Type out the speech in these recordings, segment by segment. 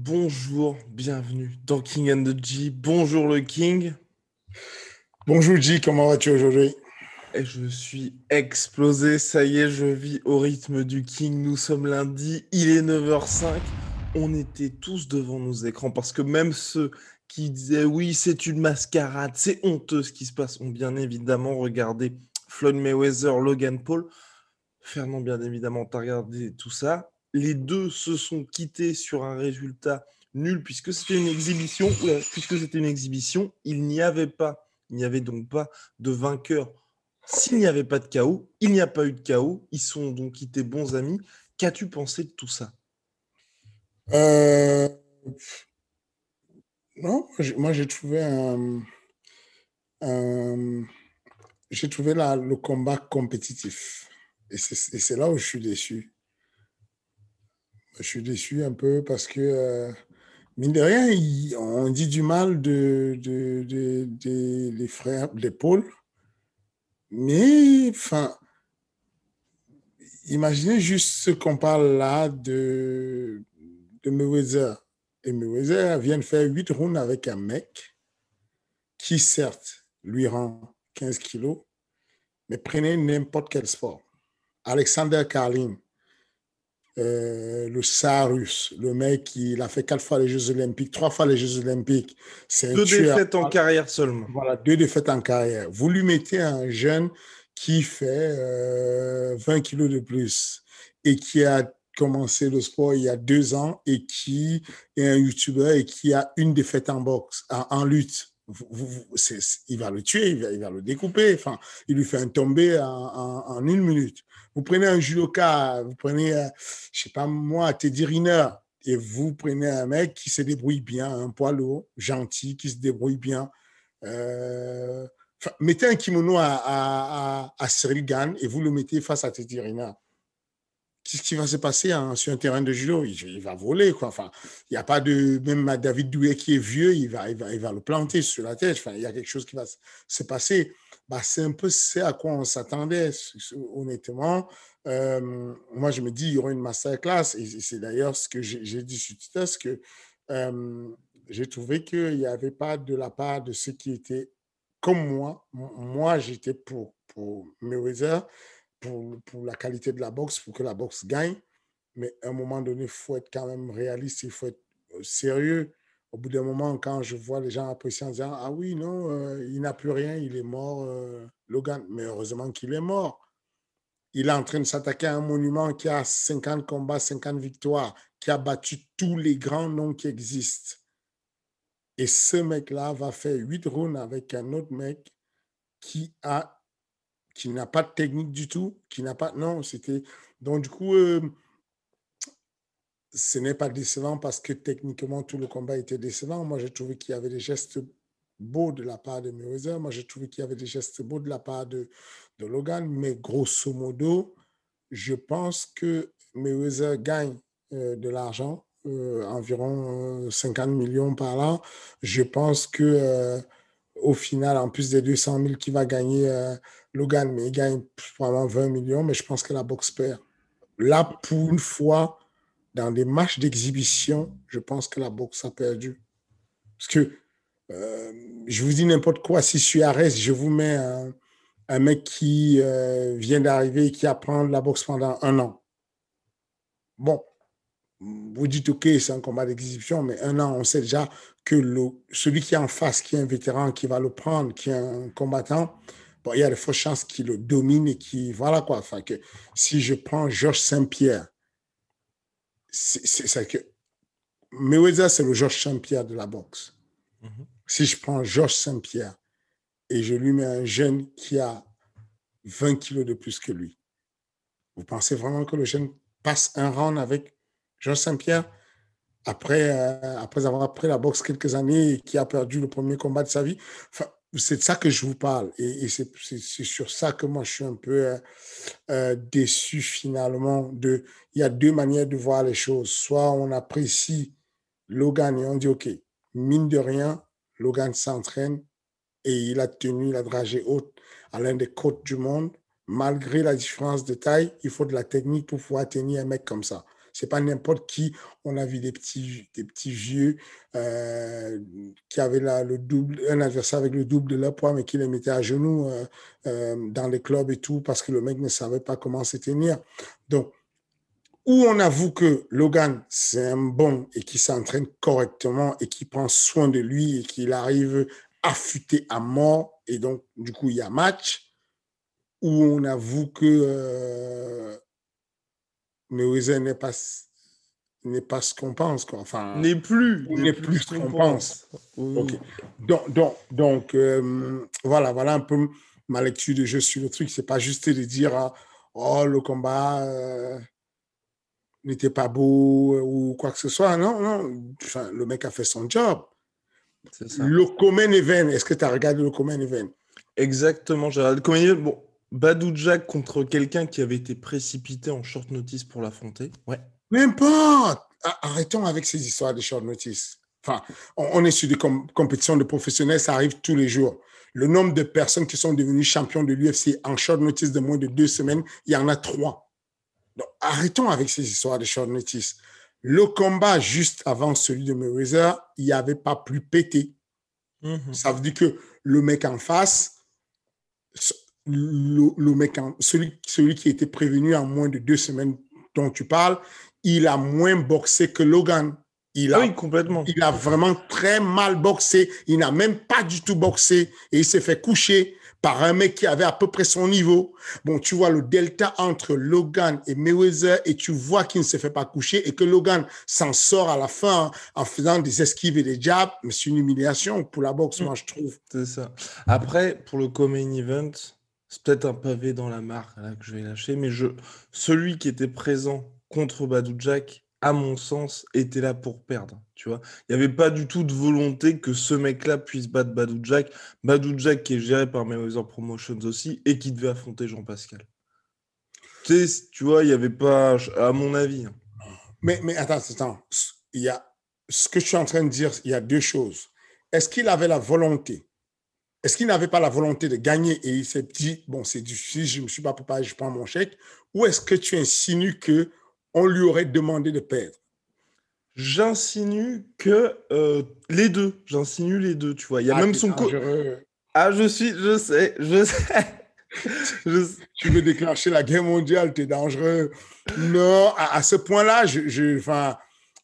Bonjour, bienvenue dans King and the G. Bonjour le King. Bonjour G, comment vas-tu aujourd'hui? Et je suis explosé, ça y est, je vis au rythme du King. Nous sommes lundi, il est 9h05. On était tous devant nos écrans parce que même ceux qui disaient oui, c'est une mascarade, c'est honteux ce qui se passe, ont bien évidemment regardé Floyd Mayweather, Logan Paul. Fernand, bien évidemment, t'as regardé tout ça. Les deux se sont quittés sur un résultat nul puisque c'était une exhibition. Puisque c'était une exhibition, il n'y avait donc pas de vainqueur. S'il n'y avait pas de chaos, il n'y a pas eu de chaos. Ils sont donc quittés bons amis. Qu'as-tu pensé de tout ça? Euh, non, moi un- j'ai trouvé le combat compétitif. Et c'est là où je suis déçu. Je suis déçu un peu parce que, mine de rien, on dit du mal des frères, des Paul. Mais, enfin, imaginez juste ce qu'on parle là de Mayweather. Et Mayweather vient de faire 8 rounds avec un mec qui, certes, lui rend 15 kilos, mais prenez n'importe quel sport. Alexander Karlin, le Tsar russe, le mec, il a fait 4 fois les Jeux Olympiques, 3 fois les Jeux Olympiques. C'est un Deux tueur. défaites en carrière seulement. Voilà, 2 défaites en carrière. Vous lui mettez un jeune qui fait 20 kilos de plus et qui a commencé le sport il y a 2 ans et qui est un YouTuber et qui a une défaite en boxe, en lutte. Il va le tuer, il va le découper. Enfin, il lui fait un tombé en 1 minute. Vous prenez un judoka, vous prenez, je sais pas moi, Teddy Riner, et vous prenez un mec qui se débrouille bien, un poids lourd, gentil, qui se débrouille bien. Euh, Mettez un kimono à Cyril Gann et vous le mettez face à Teddy Riner. Qu'est-ce qui va se passer sur un terrain de judo? Il va voler, quoi. Enfin, il n'y a pas de. Même David Douillet qui est vieux, il va le planter sur la tête. Enfin, il y a quelque chose qui va se passer. Bah, c'est un peu ce à quoi on s'attendait, honnêtement. Moi, je me dis, il y aura une masterclass. Et c'est d'ailleurs ce que j'ai dit sur Twitter, ce que euh, j'ai trouvé qu'il n'y avait pas de la part de ceux qui étaient comme moi. Moi, j'étais pour Mayweather pour la qualité de la boxe, pour que la boxe gagne. Mais à un moment donné, il faut être quand même réaliste, il faut être sérieux. Au bout d'un moment, quand je vois les gens apprécier en disant ah oui, non, il n'a plus rien, il est mort, Logan. Mais heureusement qu'il est mort. Il est en train de s'attaquer à un monument qui a 50 combats, 50 victoires, qui a battu tous les grands noms qui existent. Et ce mec-là va faire 8 rounds avec un autre mec qui a qui n'a pas de technique du tout, qui n'a pas. Non, c'était. Donc, du coup, ce n'est pas décevant parce que techniquement, tout le combat était décevant. Moi, j'ai trouvé qu'il y avait des gestes beaux de la part de Mayweather. Moi, j'ai trouvé qu'il y avait des gestes beaux de la part de Logan. Mais grosso modo, je pense que Mayweather gagne de l'argent, environ 50 millions par an. Je pense que au final, en plus des 200 000 qu'il va gagner Logan, mais il gagne probablement 20 millions, mais je pense que la boxe perd. Là, pour une fois, dans des matchs d'exhibition, je pense que la boxe a perdu. Parce que euh, je vous dis n'importe quoi, si Suarez, je vous mets un mec qui vient d'arriver et qui apprend la boxe pendant 1 an. Bon, vous dites, OK, c'est un combat d'exhibition, mais 1 an, on sait déjà que celui qui est en face, qui est un vétéran, qui va le prendre, qui est un combattant, bon, il y a de fortes chances qu'il le domine et qu'il. Voilà quoi. Enfin, que si je prends Georges Saint-Pierre, c'est que Mayweather, c'est le Georges Saint-Pierre de la boxe. Mhm. Si je prends Georges Saint-Pierre et je lui mets un jeune qui a 20 kilos de plus que lui, vous pensez vraiment que le jeune passe un round avec Georges Saint-Pierre après avoir pris la boxe quelques années et qui a perdu le premier combat de sa vie? Enfin, c'est de ça que je vous parle. Et c'est sur ça que moi, je suis un peu déçu finalement. Il y a 2 manières de voir les choses. Soit on apprécie Logan et on dit, OK, mine de rien, Logan s'entraîne et il a tenu la dragée haute à l'un des côtes du monde. Malgré la différence de taille, il faut de la technique pour pouvoir tenir un mec comme ça. C'est pas n'importe qui. On a vu des petits vieux qui avaient un adversaire avec le double de leur poids, mais qui les mettait à genoux dans les clubs et tout, parce que le mec ne savait pas comment se tenir. Donc, où on avoue que Logan, c'est un bon et qui s'entraîne correctement et qui prend soin de lui et qu'il arrive affûté à mort, et donc, du coup, il y a match, où on avoue que Mayweather n'est pas ce qu'on pense, quoi. Enfin, N'est plus ce ce qu'on qu'on pense. pense. Oui. OK. Donc voilà un peu ma lecture de jeu sur le truc. C'est pas juste de dire oh, le combat n'était pas beau ou quoi que ce soit. Non. Enfin, le mec a fait son job. C'est ça. Le Common Event, est-ce que tu as regardé le Common Event? Exactement, Gérald. Le Common Event, bon, Badou Jack contre quelqu'un qui avait été précipité en short notice pour l'affronter. Ouais. N'importe. Arrêtons avec ces histoires de short notice. Enfin, on est sur des compétitions de professionnels, ça arrive tous les jours. Le nombre de personnes qui sont devenues champions de l'UFC en short notice de moins de 2 semaines, il y en a 3. Donc, arrêtons avec ces histoires de short notice. Le combat juste avant celui de Mayweather, il n'y avait pas plus pété. Ça veut dire que le mec en face, celui qui était prévenu en moins de 2 semaines dont tu parles, il a moins boxé que Logan. Oui, complètement. Il a vraiment très mal boxé. Il n'a même pas du tout boxé et il s'est fait coucher par un mec qui avait à peu près son niveau. Bon, tu vois le delta entre Logan et Mayweather et tu vois qu'il ne s'est fait pas coucher et que Logan s'en sort à la fin en faisant des esquives et des jabs. Mais c'est une humiliation pour la boxe, moi, je trouve. C'est ça. Après, pour le co-main event, c'est peut-être un pavé dans la mare là, que je vais lâcher, mais celui qui était présent contre Badou Jack, à mon sens, était là pour perdre. Tu vois, il n'y avait pas du tout de volonté que ce mec-là puisse battre Badou Jack. Badou Jack qui est géré par Mayweather Promotions aussi et qui devait affronter Jean-Pascal. Tu vois, il n'y avait pas, à mon avis. Mais attends. Il y a ce que je suis en train de dire, il y a 2 choses. Est-ce qu'il avait la volonté? Est-ce qu'il n'avait pas la volonté de gagner et il s'est dit, bon, c'est difficile, je ne me suis pas préparé, je prends mon chèque? Ou est-ce que tu insinues qu'on lui aurait demandé de perdre? J'insinue que les deux. J'insinue les deux, tu vois. Il y a même son coach. Je sais. Tu veux déclencher la guerre mondiale, t'es dangereux. Non, à ce point-là,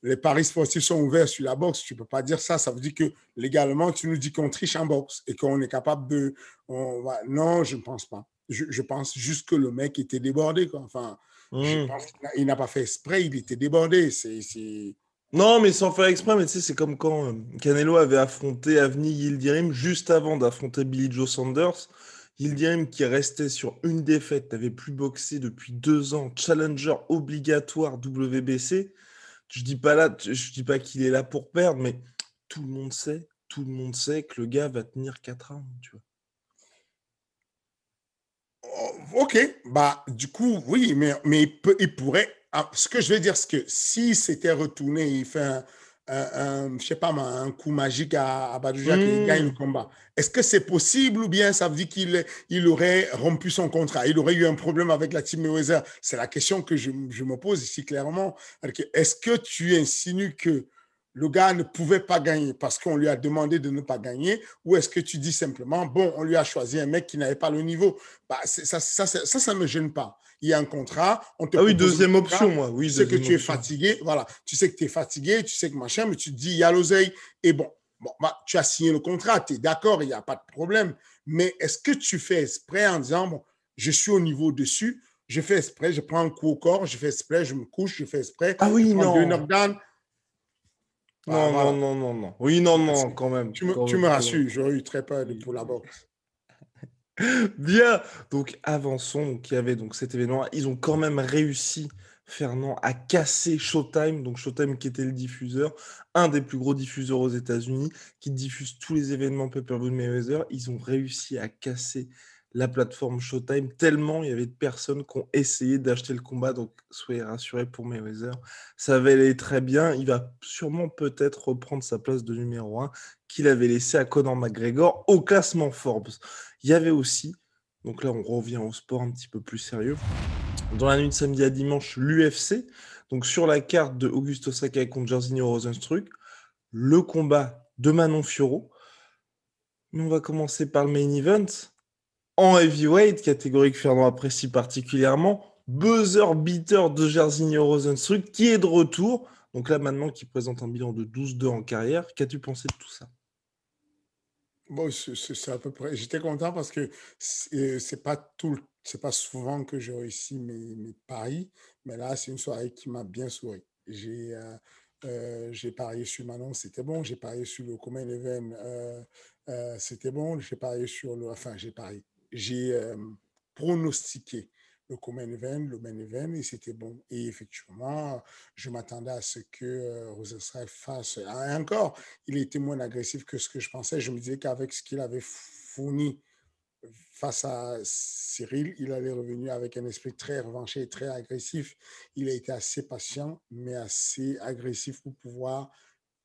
les paris sportifs sont ouverts sur la boxe. Tu ne peux pas dire ça. Ça veut dire que légalement, tu nous dis qu'on triche en boxe et qu'on est capable de... Non, je ne pense pas. Je pense juste que le mec était débordé, quoi. Enfin, je pense qu'il n'a pas fait exprès, il était débordé. Non, mais sans faire exprès, mais tu sais, c'est comme quand Canelo avait affronté Avni Yildirim juste avant d'affronter Billy Joe Saunders. Yildirim qui restait sur une défaite, n'avait plus boxé depuis 2 ans, challenger obligatoire WBC. Je dis pas qu'il est là pour perdre, mais tout le monde sait que le gars va tenir 4 rounds, tu vois. OK, du coup, oui, mais il pourrait. Ce que je veux dire, c'est que s'il s'était retourné, il fait je sais pas, un coup magique à Badou Jack et il gagne le combat. Est-ce que c'est possible ou bien ça veut dire qu'il aurait rompu son contrat? Il aurait eu un problème avec la team Mayweather? C'est la question que je me pose ici clairement. Est-ce que tu insinues que le gars ne pouvait pas gagner parce qu'on lui a demandé de ne pas gagner, ou est-ce que tu dis simplement, bon, on lui a choisi un mec qui n'avait pas le niveau? Ça me gêne pas. Il y a un contrat, on te oui, deuxième option, moi. Oui, tu sais que tu es fatigué, voilà. Tu sais que tu es fatigué, tu sais que machin, mais tu te dis, il y a l'oseille. Et tu as signé le contrat, tu es d'accord, il n'y a pas de problème. Mais est-ce que tu fais exprès en disant, bon, je suis au niveau dessus, je fais exprès, je prends un coup au corps, je fais exprès, je me couche, je fais exprès, je prends 2 knockdowns. Non. Oui, non, quand même. Tu me rassures, j'aurais eu très peur pour la boxe. Bien, donc avançons. Donc, il y avait donc cet événement. Ils ont quand même réussi, Fernand, à casser Showtime. Donc Showtime qui était le diffuseur, un des plus gros diffuseurs aux États-Unis, qui diffuse tous les événements pay-per-view de Mayweather. Ils ont réussi à casser la plateforme Showtime tellement il y avait de personnes qui ont essayé d'acheter le combat. Donc soyez rassurés pour Mayweather, ça va aller très bien. Il va sûrement peut-être reprendre sa place de numéro 1 qu'il avait laissé à Conor McGregor au classement Forbes. Il y avait aussi, donc là on revient au sport un petit peu plus sérieux, dans la nuit de samedi à dimanche, l'UFC. Donc sur la carte de Augusto Sakai contre Jairzinho Rozenstruik, le combat de Manon Fiorot. Mais on va commencer par le main event. En heavyweight, catégorie que Fernand apprécie particulièrement, buzzer beater de Jairzinho Rozenstruik qui est de retour. Donc là maintenant qui présente un bilan de 12-2 en carrière. Qu'as-tu pensé de tout ça? Bon, c'est à peu près. J'étais content parce que c'est pas souvent que je réussis mes paris, mais là, c'est une soirée qui m'a bien souri. J'ai parié sur Manon, c'était bon. J'ai parié sur le Common Event, c'était bon. J'ai parié sur le. Enfin, j'ai parié. J'ai pronostiqué le main event, et c'était bon. Et effectivement, je m'attendais à ce que Rosenstruik fasse. Et encore, il était moins agressif que ce que je pensais. Je me disais qu'avec ce qu'il avait fourni face à Cyril, il allait revenir avec un esprit très revanché et très agressif. Il a été assez patient, mais assez agressif pour pouvoir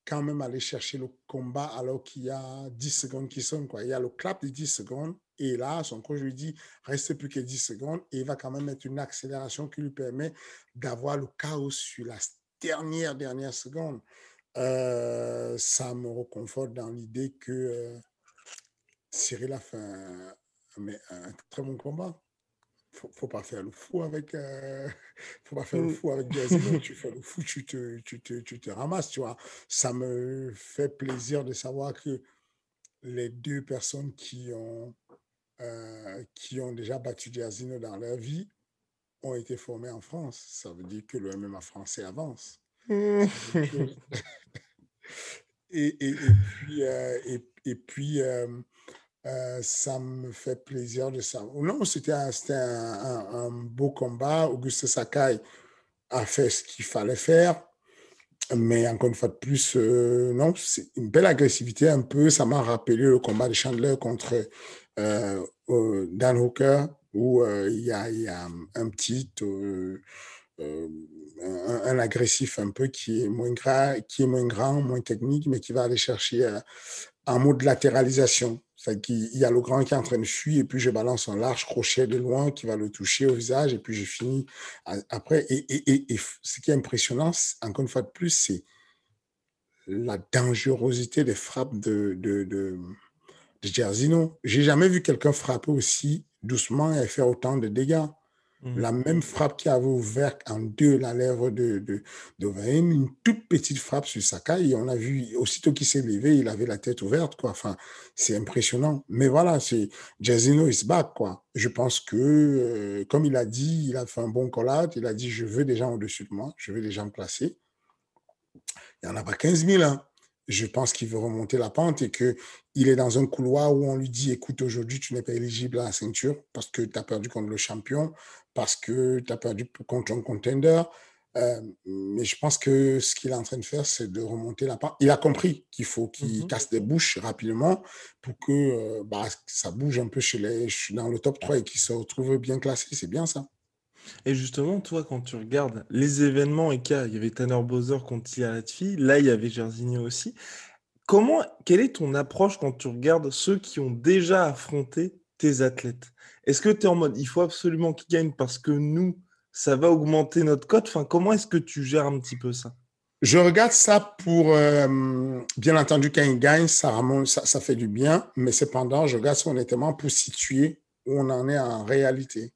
quand même aller chercher le combat alors qu'il y a 10 secondes qui sonnent, quoi. Il y a le clap de 10 secondes et là, son coach lui dit, reste plus que 10 secondes et il va quand même mettre une accélération qui lui permet d'avoir le chaos sur la dernière seconde. Ça me reconforte dans l'idée que Cyril a fait un très bon combat. Faut pas faire le fou avec faut pas faire le fou avec Jairzinho. Tu fais le fou, tu te ramasses, tu vois. Ça me fait plaisir de savoir que les deux personnes qui ont déjà battu Jairzinho dans leur vie ont été formées en France. Ça veut dire que le MMA français avance. C'est une bonne chose. Et puis ça me fait plaisir de savoir. Non, c'était un beau combat. Augusto Sakai a fait ce qu'il fallait faire. Mais encore une fois de plus, non, c'est une belle agressivité un peu. Ça m'a rappelé le combat de Chandler contre Dan Hooker, où il y a un petit, un agressif un peu qui est moins grand, moins technique, mais qui va aller chercher un mot de latéralisation. C'est qu'il y a le grand qui est en train de fuir et puis je balance un large crochet de loin qui va le toucher au visage et puis je finis après. Et ce qui est impressionnant, encore une fois de plus, c'est la dangerosité des frappes de Jairzinho. J'ai jamais vu quelqu'un frapper aussi doucement et faire autant de dégâts. La même frappe qui avait ouvert en deux la lèvre de Vaim, une toute petite frappe sur Sakai, et on a vu, aussitôt qu'il s'est levé, il avait la tête ouverte, quoi. Enfin, c'est impressionnant. Mais voilà, c'est Jairzinho is back, quoi. Je pense que, comme il a dit, il a fait un bon call-out, il a dit, je veux des gens au-dessus de moi, je veux des gens placés. Il n'y en a pas 15 000, hein. Je pense qu'il veut remonter la pente et qu'il est dans un couloir où on lui dit, écoute, aujourd'hui, tu n'es pas éligible à la ceinture parce que tu as perdu contre le champion, parce que tu as perdu contre un contender. Mais je pense que ce qu'il est en train de faire, c'est de remonter la pente. Il a compris qu'il faut qu'il casse des bouches rapidement pour que ça bouge un peu dans le top 3 et qu'il se retrouve bien classé. C'est bien ça. Et justement, toi, quand tu regardes les événements et qu'il y avait Tanner Bowser contre Tia Latfi, là, il y avait Jairzinho aussi. Quelle est ton approche quand tu regardes ceux qui ont déjà affronté tes athlètes? Est-ce que tu es en mode, il faut absolument qu'ils gagnent parce que nous, ça va augmenter notre cote? Enfin, comment est-ce que tu gères un petit peu ça? Je regarde ça pour, bien entendu, quand il gagne, ça fait du bien, mais cependant, je regarde ça honnêtement pour situer où on en est en réalité.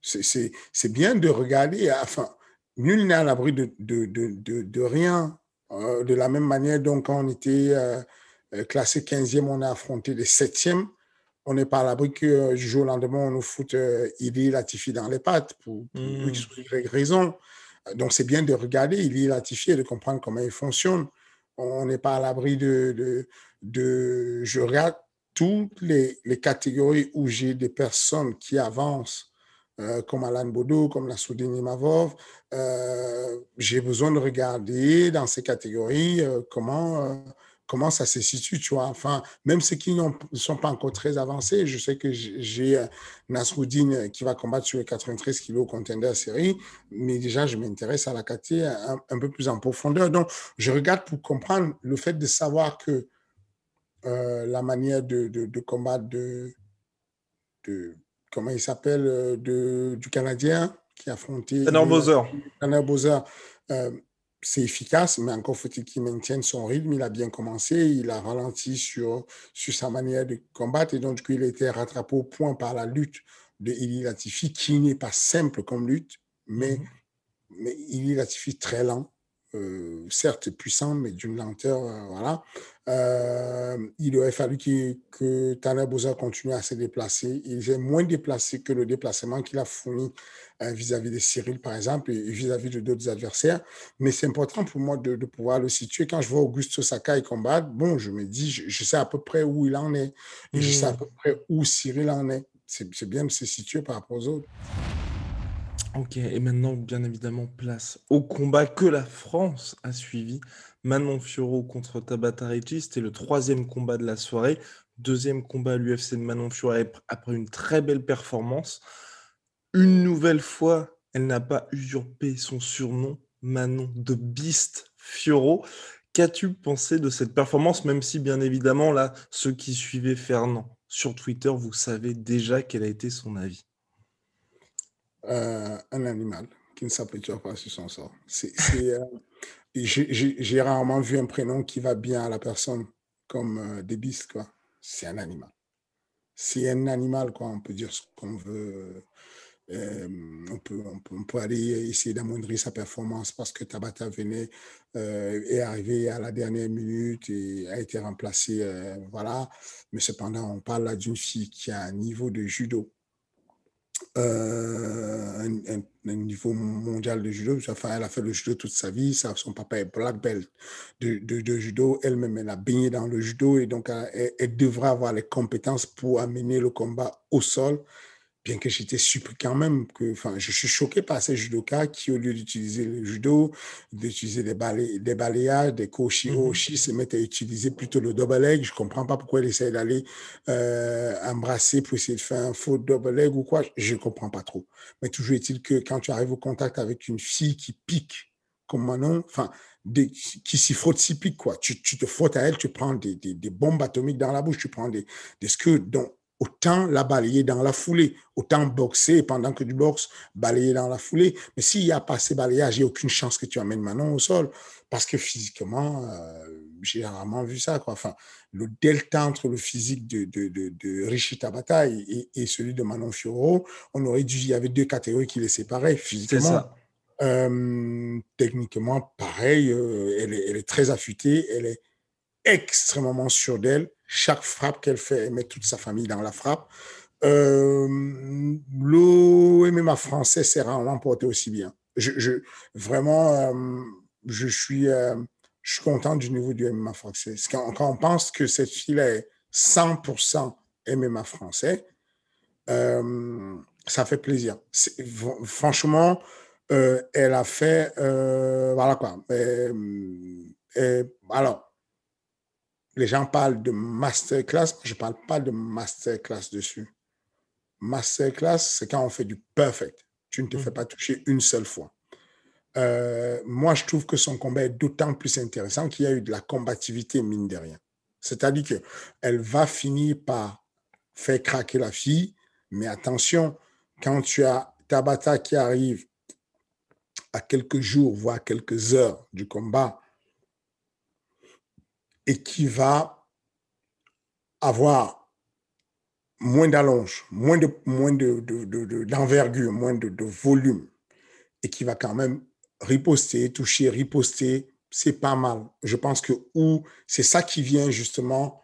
C'est bien de regarder, enfin, nul n'est à l'abri de rien. De la même manière, donc, quand on était classé 15e, on a affronté les 7e. On n'est pas à l'abri que du jour au lendemain, on nous foute Ilie Latifi dans les pattes pour X ou Y raison. Donc, c'est bien de regarder Ilie Latifi et de comprendre comment il fonctionne. On n'est pas à l'abri je regarde toutes les catégories où j'ai des personnes qui avancent comme Alan Bodo, comme Nassoudine Imavov. J'ai besoin de regarder dans ces catégories comment ça se situe, tu vois. Enfin, même ceux qui ne sont pas encore très avancés, je sais que j'ai Nasruddin qui va combattre sur les 93 kilos contender série, mais déjà, je m'intéresse à la catégorie un peu plus en profondeur. Donc, je regarde pour comprendre le fait de savoir que la manière de combattre comment il s'appelle, du Canadien qui a affronté Tanner Bowser. Tanner Bowser, c'est efficace, mais encore faut-il qu'il maintienne son rythme. Il a bien commencé, il a ralenti sur sa manière de combattre et donc du coup, il a été rattrapé au point par la lutte de Ilie Latifi, qui n'est pas simple comme lutte, mais Ilie Latifi très lent. Certes puissant, mais d'une lenteur, voilà. Il aurait fallu que Tanner Bowser continue à se déplacer. Il est moins déplacé que le déplacement qu'il a fourni vis-à-vis de Cyril, par exemple, et vis-à-vis de d'autres adversaires. Mais c'est important pour moi de pouvoir le situer. Quand je vois Augusto Sakai combattre, bon, je me dis, je sais à peu près où il en est. Et je sais à peu près où Cyril en est. C'est bien de se situer par rapport aux autres. Ok, et maintenant, bien évidemment, place au combat que la France a suivi. Manon Fiorot contre Tabata Ricci, c'était le 3e combat de la soirée. 2e combat à l'UFC de Manon Fiorot après une très belle performance. Une nouvelle fois, elle n'a pas usurpé son surnom, Manon de Beast Fiorot. Qu'as-tu pensé de cette performance, même si, bien évidemment, là, ceux qui suivaient Fernand sur Twitter, vous savez déjà quel a été son avis. Un animal qui ne s'apprécie pas sur son sort. J'ai rarement vu un prénom qui va bien à la personne comme des Beast, quoi. C'est un animal. C'est un animal, quoi. On peut dire ce qu'on veut. On peut aller essayer d'amoindrir sa performance parce que Tabata est arrivé à la dernière minute et a été remplacé, voilà. Mais cependant, on parle là d'une fille qui a un niveau de judo. Un niveau mondial de judo. Enfin, elle a fait le judo toute sa vie. Son papa est black belt de judo. Elle-même, elle a baigné dans le judo et donc elle devrait avoir les compétences pour amener le combat au sol. Bien que j'étais surpris quand même, je suis choqué par ces judokas qui, au lieu d'utiliser le judo, d'utiliser des balayages, des koshi-oshi, se mettent à utiliser plutôt le double leg. Je ne comprends pas pourquoi ils essayent d'aller embrasser pour essayer de faire un faux double leg ou quoi. Je ne comprends pas trop. Mais toujours est-il que quand tu arrives au contact avec une fille qui pique comme Manon, qui s'y frotte, s'y pique, quoi. Tu te frottes à elle, tu prends des bombes atomiques dans la bouche, tu prends des scuds, donc autant la balayer dans la foulée, autant boxer pendant que tu boxes, balayer dans la foulée. Mais s'il n'y a pas ces balayages, il n'y a aucune chance que tu amènes Manon au sol. Parce que physiquement, j'ai rarement vu ça, quoi. Enfin, le delta entre le physique de Richie Tabata et celui de Manon Fiorot, on aurait dit, il y avait 2 catégories qui les séparaient physiquement. C'est ça. Techniquement, pareil, elle est très affûtée, elle est extrêmement sûre d'elle. Chaque frappe qu'elle fait, elle met toute sa famille dans la frappe. Le MMA français s'est rarement porté aussi bien. Vraiment, je suis content du niveau du MMA français. Quand on pense que cette fille-là est 100% MMA français, ça fait plaisir. Franchement, elle a fait... voilà quoi. Alors, les gens parlent de masterclass, je ne parle pas de masterclass dessus. Masterclass, c'est quand on fait du perfect. Tu ne te fais pas toucher une seule fois. Moi, je trouve que son combat est d'autant plus intéressant qu'il y a eu de la combativité, mine de rien. C'est-à-dire qu'elle va finir par faire craquer la fille, mais attention, quand tu as Tabata qui arrive à quelques jours, voire quelques heures du combat, et qui va avoir moins d'allonge, moins d'envergure, moins de volume, et qui va quand même riposter, toucher, riposter, c'est pas mal. Je pense que c'est ça qui vient justement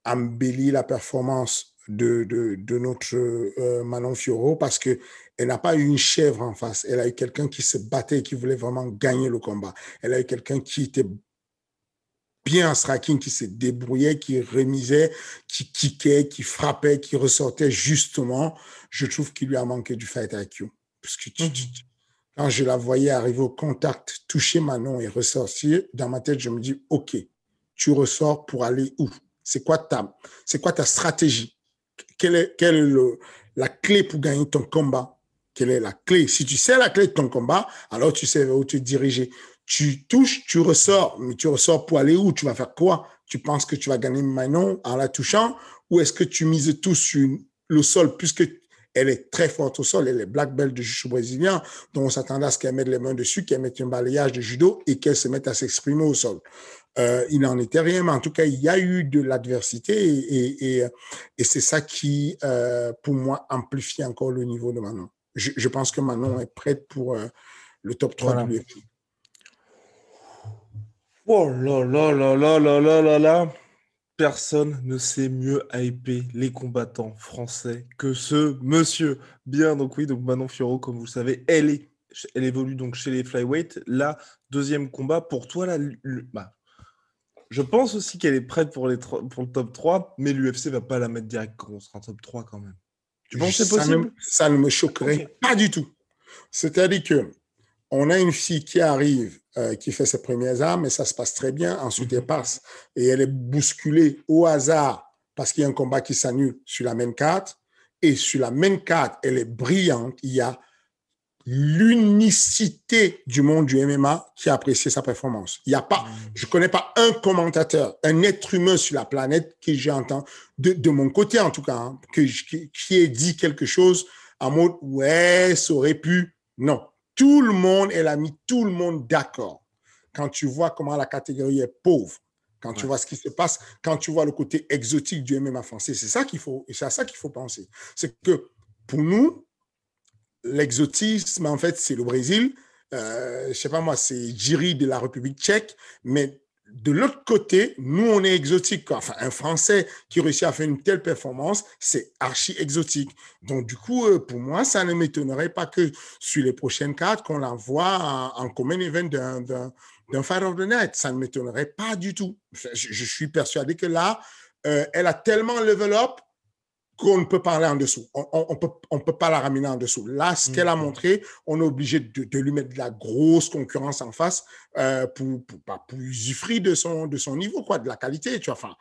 embellir la performance de notre Manon Fiorot, parce qu'elle n'a pas eu une chèvre en face. Elle a eu quelqu'un qui se battait et qui voulait vraiment gagner le combat. Elle a eu quelqu'un qui était bien en striking, qui se débrouillait, qui remisait, qui kickait, qui frappait, qui ressortait justement. Je trouve qu'il lui a manqué du fight IQ. Parce que quand je la voyais arriver au contact, toucher Manon et ressortir, dans ma tête, je me dis, OK, tu ressors pour aller où? C'est quoi ta stratégie? Quelle est la clé pour gagner ton combat? Quelle est la clé? Si tu sais la clé de ton combat, alors tu sais où te diriger. Tu touches, tu ressors, mais tu ressors pour aller où? Tu vas faire quoi? Tu penses que tu vas gagner Manon en la touchant, ou est-ce que tu mises tout sur le sol puisque Elle est très forte au sol. Elle est black belt de jiu-jitsu brésilien. Donc, on s'attendait à ce qu'elle mette les mains dessus, qu'elle mette un balayage de judo et qu'elle se mette à s'exprimer au sol. Il n'en était rien, mais en tout cas, il y a eu de l'adversité et c'est ça qui, pour moi, amplifie encore le niveau de Manon. Je pense que Manon est prête pour le top 3 Voilà. de l'UFC. Oh là là là là là là là là. Personne ne sait mieux hyper les combattants français que ce monsieur. Bien, donc oui, donc Manon Fiorot, comme vous le savez, elle évolue donc chez les flyweight. Là, deuxième combat, pour toi, là, bah, je pense aussi qu'elle est prête pour le top 3, mais l'UFC va pas la mettre direct quand on sera top 3 quand même. Tu penses que c'est possible? Ça ne me choquerait pas du tout. C'est-à-dire que on a une fille qui arrive, qui fait ses premières armes, et ça se passe très bien. Ensuite, elle passe et elle est bousculée au hasard parce qu'il y a un combat qui s'annule sur la même carte. Et sur la même carte, elle est brillante. Il y a l'unicité du monde du MMA qui a apprécié sa performance. Il y a pas, je connais pas un commentateur, un être humain sur la planète que j'entends, de mon côté en tout cas, hein, qui ait dit quelque chose en mode « ouais, ça aurait pu ». Non. Tout le monde, elle a mis tout le monde d'accord. Quand tu vois comment la catégorie est pauvre, quand tu vois ce qui se passe, quand tu vois le côté exotique du MMA français, c'est à ça qu'il faut penser. C'est que pour nous, l'exotisme, en fait, c'est le Brésil. Je sais pas moi, c'est Jiri de la République tchèque, mais de l'autre côté, nous, on est exotique, quoi. Enfin, un Français qui réussit à faire une telle performance, c'est archi exotique. Donc, du coup, pour moi, ça ne m'étonnerait pas que sur les prochaines cartes, qu'on la voit en common event d'un Fight of the Night. Ça ne m'étonnerait pas du tout. Je suis persuadé que là, elle a tellement level up qu'on ne peut pas aller en dessous. On peut pas la ramener en dessous. Là, ce qu'elle a montré, on est obligé de lui mettre de la grosse concurrence en face pour usufruire de son niveau, quoi, de la qualité. Tu vois, enfin,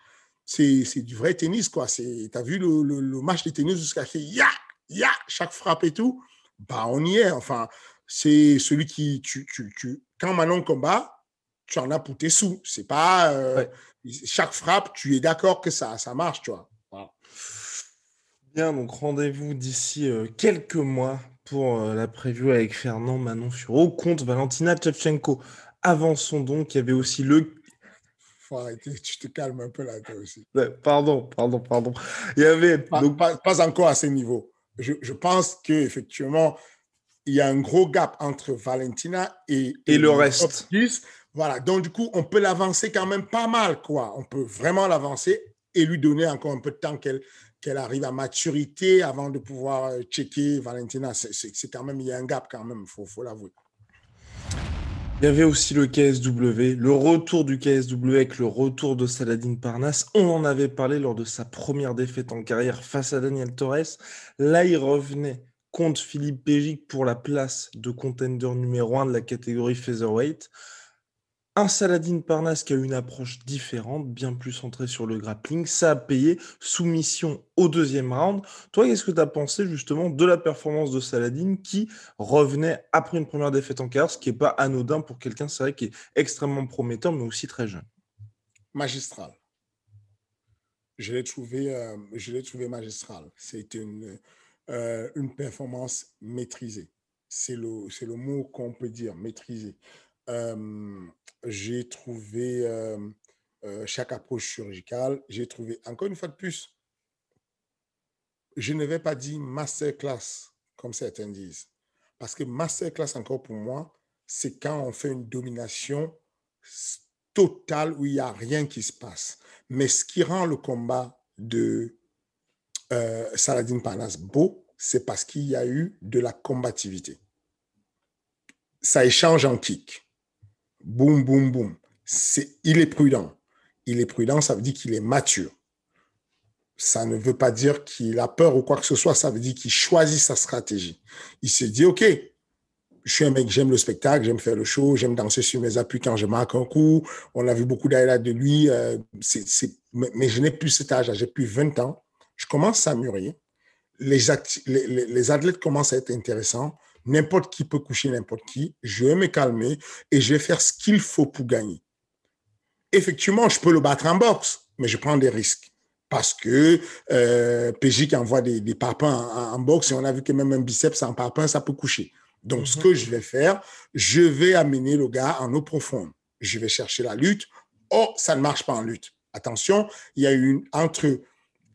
c'est du vrai tennis, quoi. Tu as vu le match de tennis jusqu'à ce qu'il y a chaque frappe et tout. Bah, on y est. Enfin, c'est celui qui, quand Manon combat, tu en as pour tes sous. C'est pas chaque frappe, tu es d'accord que ça marche, tu vois. Voilà. Bien, donc rendez-vous d'ici quelques mois pour la preview avec Fernand Manon Fiorot contre Valentina Shevchenko. Avançons donc, il y avait aussi Faut arrêter, tu te calmes un peu là, toi aussi. Pardon. Il y avait pas encore à ce niveau. Je pense qu'effectivement, il y a un gros gap entre Valentina et le reste. 10. Voilà, donc du coup, on peut l'avancer quand même pas mal, quoi. On peut vraiment l'avancer et lui donner encore un peu de temps qu'elle arrive à maturité avant de pouvoir checker Valentina. C'est quand même, il y a un gap quand même, faut l'avouer. Il y avait aussi le KSW, le retour du KSW avec le retour de Saladin Parnasse. On en avait parlé lors de sa première défaite en carrière face à Daniel Torres. Là, il revenait contre Philippe Pégic pour la place de contender numéro 1 de la catégorie featherweight. Un Saladin Parnasse qui a une approche différente, bien plus centrée sur le grappling. Ça a payé, soumission au deuxième round. Toi, qu'est-ce que tu as pensé justement de la performance de Saladin qui revenait après une première défaite en carrière, ce qui n'est pas anodin pour quelqu'un, c'est vrai, qui est extrêmement prometteur, mais aussi très jeune. Magistral. Je l'ai trouvé magistral. C'était une performance maîtrisée. C'est le mot qu'on peut dire, maîtrisée. J'ai trouvé chaque approche chirurgicale, j'ai trouvé, encore une fois de plus, je ne vais pas dire masterclass, comme certains disent. Parce que masterclass, encore pour moi, c'est quand on fait une domination totale où il n'y a rien qui se passe. Mais ce qui rend le combat de Saladin Parnasse beau, c'est parce qu'il y a eu de la combativité. Ça échange en kick. Boum, boum, boum. Il est prudent. Il est prudent, ça veut dire qu'il est mature. Ça ne veut pas dire qu'il a peur ou quoi que ce soit, ça veut dire qu'il choisit sa stratégie. Il se dit, OK, je suis un mec, j'aime le spectacle, j'aime faire le show, j'aime danser sur mes appuis quand je marque un coup. On a vu beaucoup d'highlights de lui, mais je n'ai plus cet âge, j'ai plus 20 ans. Je commence à mûrir. Les athlètes commencent à être intéressants. N'importe qui peut coucher n'importe qui. Je vais me calmer et je vais faire ce qu'il faut pour gagner. Effectivement, je peux le battre en boxe, mais je prends des risques. Parce que PJ qui envoie des parpaings en boxe, et on a vu que même un biceps en parpaing, ça peut coucher. Donc, ce que je vais faire, je vais amener le gars en eau profonde. Je vais chercher la lutte. Oh, ça ne marche pas en lutte. Attention, il y a eu entre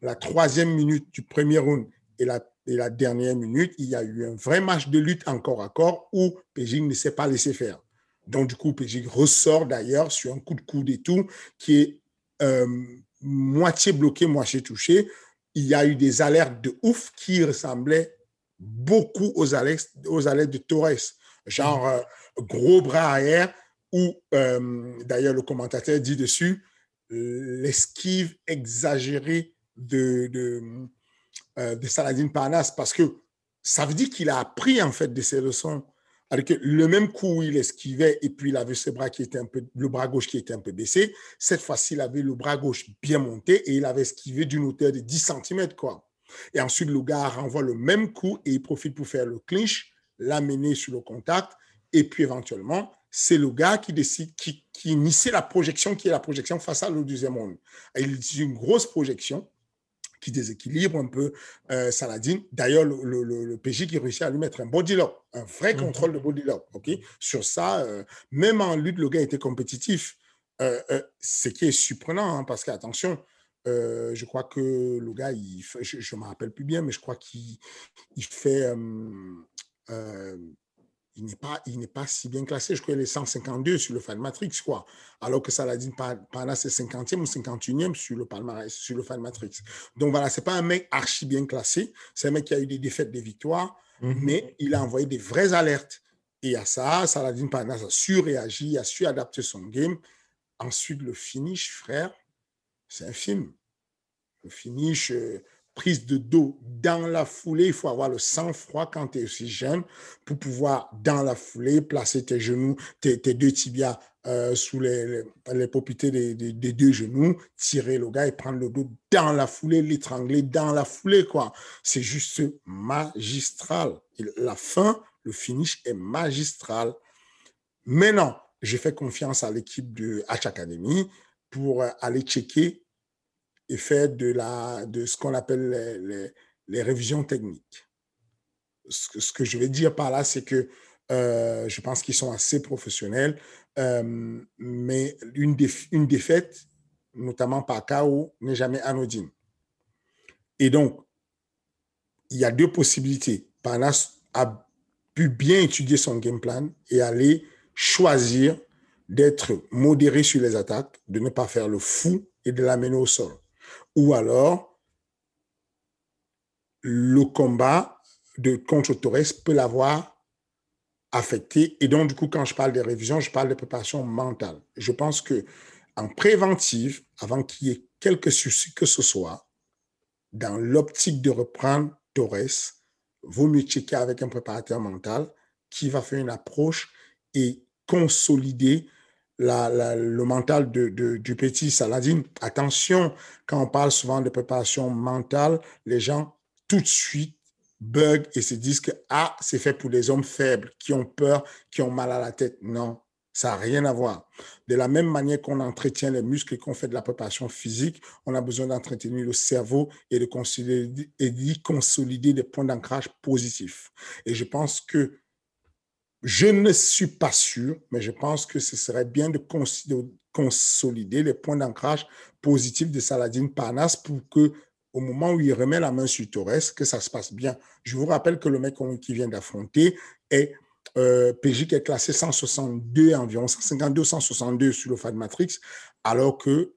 la 3e minute du premier round et la dernière minute, il y a eu un vrai match de lutte en corps à corps où PJ ne s'est pas laissé faire. Donc, du coup, PJ ressort d'ailleurs sur un coup de coude et tout, qui est moitié bloqué, moitié touché. Il y a eu des alertes de ouf qui ressemblaient beaucoup aux alertes de Torres. Genre, gros bras arrière, où d'ailleurs le commentateur dit dessus l'esquive exagérée de Saladin Parnasse, parce que ça veut dire qu'il a appris en fait de ses leçons. Alors que le même coup où il esquivait et puis il avait ce bras qui était le bras gauche qui était un peu baissé, cette fois-ci il avait le bras gauche bien monté et il avait esquivé d'une hauteur de 10 cm, quoi. Et ensuite le gars renvoie le même coup et il profite pour faire le clinch, l'amener sur le contact, et puis éventuellement c'est le gars qui décide, qui initie la projection, qui est la projection face à le deuxième round. Il utilise une grosse projection qui déséquilibre un peu Saladin. D'ailleurs, le PJ qui réussit à lui mettre un body lock, un vrai contrôle de body lock. Okay? Sur ça, même en lutte, le gars était compétitif. Ce qui est surprenant, hein, parce qu'attention, je crois que le gars, je ne me rappelle plus bien, mais je crois qu'il fait... il n'est pas si bien classé. Je crois qu'il est 152 sur le Fan Matrix, quoi. Alors que Saladin Parnasse, c'est 50e ou 51e sur le palmarès, sur le Fan Matrix. Donc voilà, c'est pas un mec archi bien classé. C'est un mec qui a eu des défaites, des victoires, mais il a envoyé des vraies alertes. Et à ça, Saladin Parnasse a su réagir, a su adapter son game. Ensuite, le finish, frère, c'est un film. Le finish, prise de dos dans la foulée. Il faut avoir le sang-froid quand tu es aussi jeune pour pouvoir, dans la foulée, placer tes genoux, tes deux tibias sous les paupières des deux genoux, tirer le gars et prendre le dos dans la foulée, l'étrangler dans la foulée, quoi. C'est juste magistral. Et la fin, le finish est magistral. Maintenant, j'ai fait confiance à l'équipe de Hatch Academy pour aller checker et faire de ce qu'on appelle les révisions techniques. Ce que je vais dire par là, c'est que je pense qu'ils sont assez professionnels, mais une défaite, notamment par KO, n'est jamais anodine. Et donc, il y a deux possibilités. Parnasse a pu bien étudier son game plan et aller choisir d'être modéré sur les attaques, de ne pas faire le fou et de l'amener au sol. Ou alors, le combat contre Torres peut l'avoir affecté. Et donc, du coup, quand je parle des révisions, je parle de préparation mentale. Je pense qu'en préventive, avant qu'il y ait quelque souci que ce soit, dans l'optique de reprendre Torres, vaut mieux checker avec un préparateur mental qui va faire une approche et consolider le mental du petit Saladin. Attention, quand on parle souvent de préparation mentale, les gens tout de suite bug et se disent que c'est fait pour les hommes faibles qui ont peur, qui ont mal à la tête. Non, ça n'a rien à voir. De la même manière qu'on entretient les muscles et qu'on fait de la préparation physique, on a besoin d'entretenir le cerveau et d'y consolider des points d'ancrage positifs. Et je pense que je ne suis pas sûr, mais je pense que ce serait bien de consolider les points d'ancrage positifs de Saladin Parnasse pour que, au moment où il remet la main sur Torres, que ça se passe bien. Je vous rappelle que le mec qui vient d'affronter est PJ qui est classé 162 environ, 152, 162 sur le Fan Matrix, alors que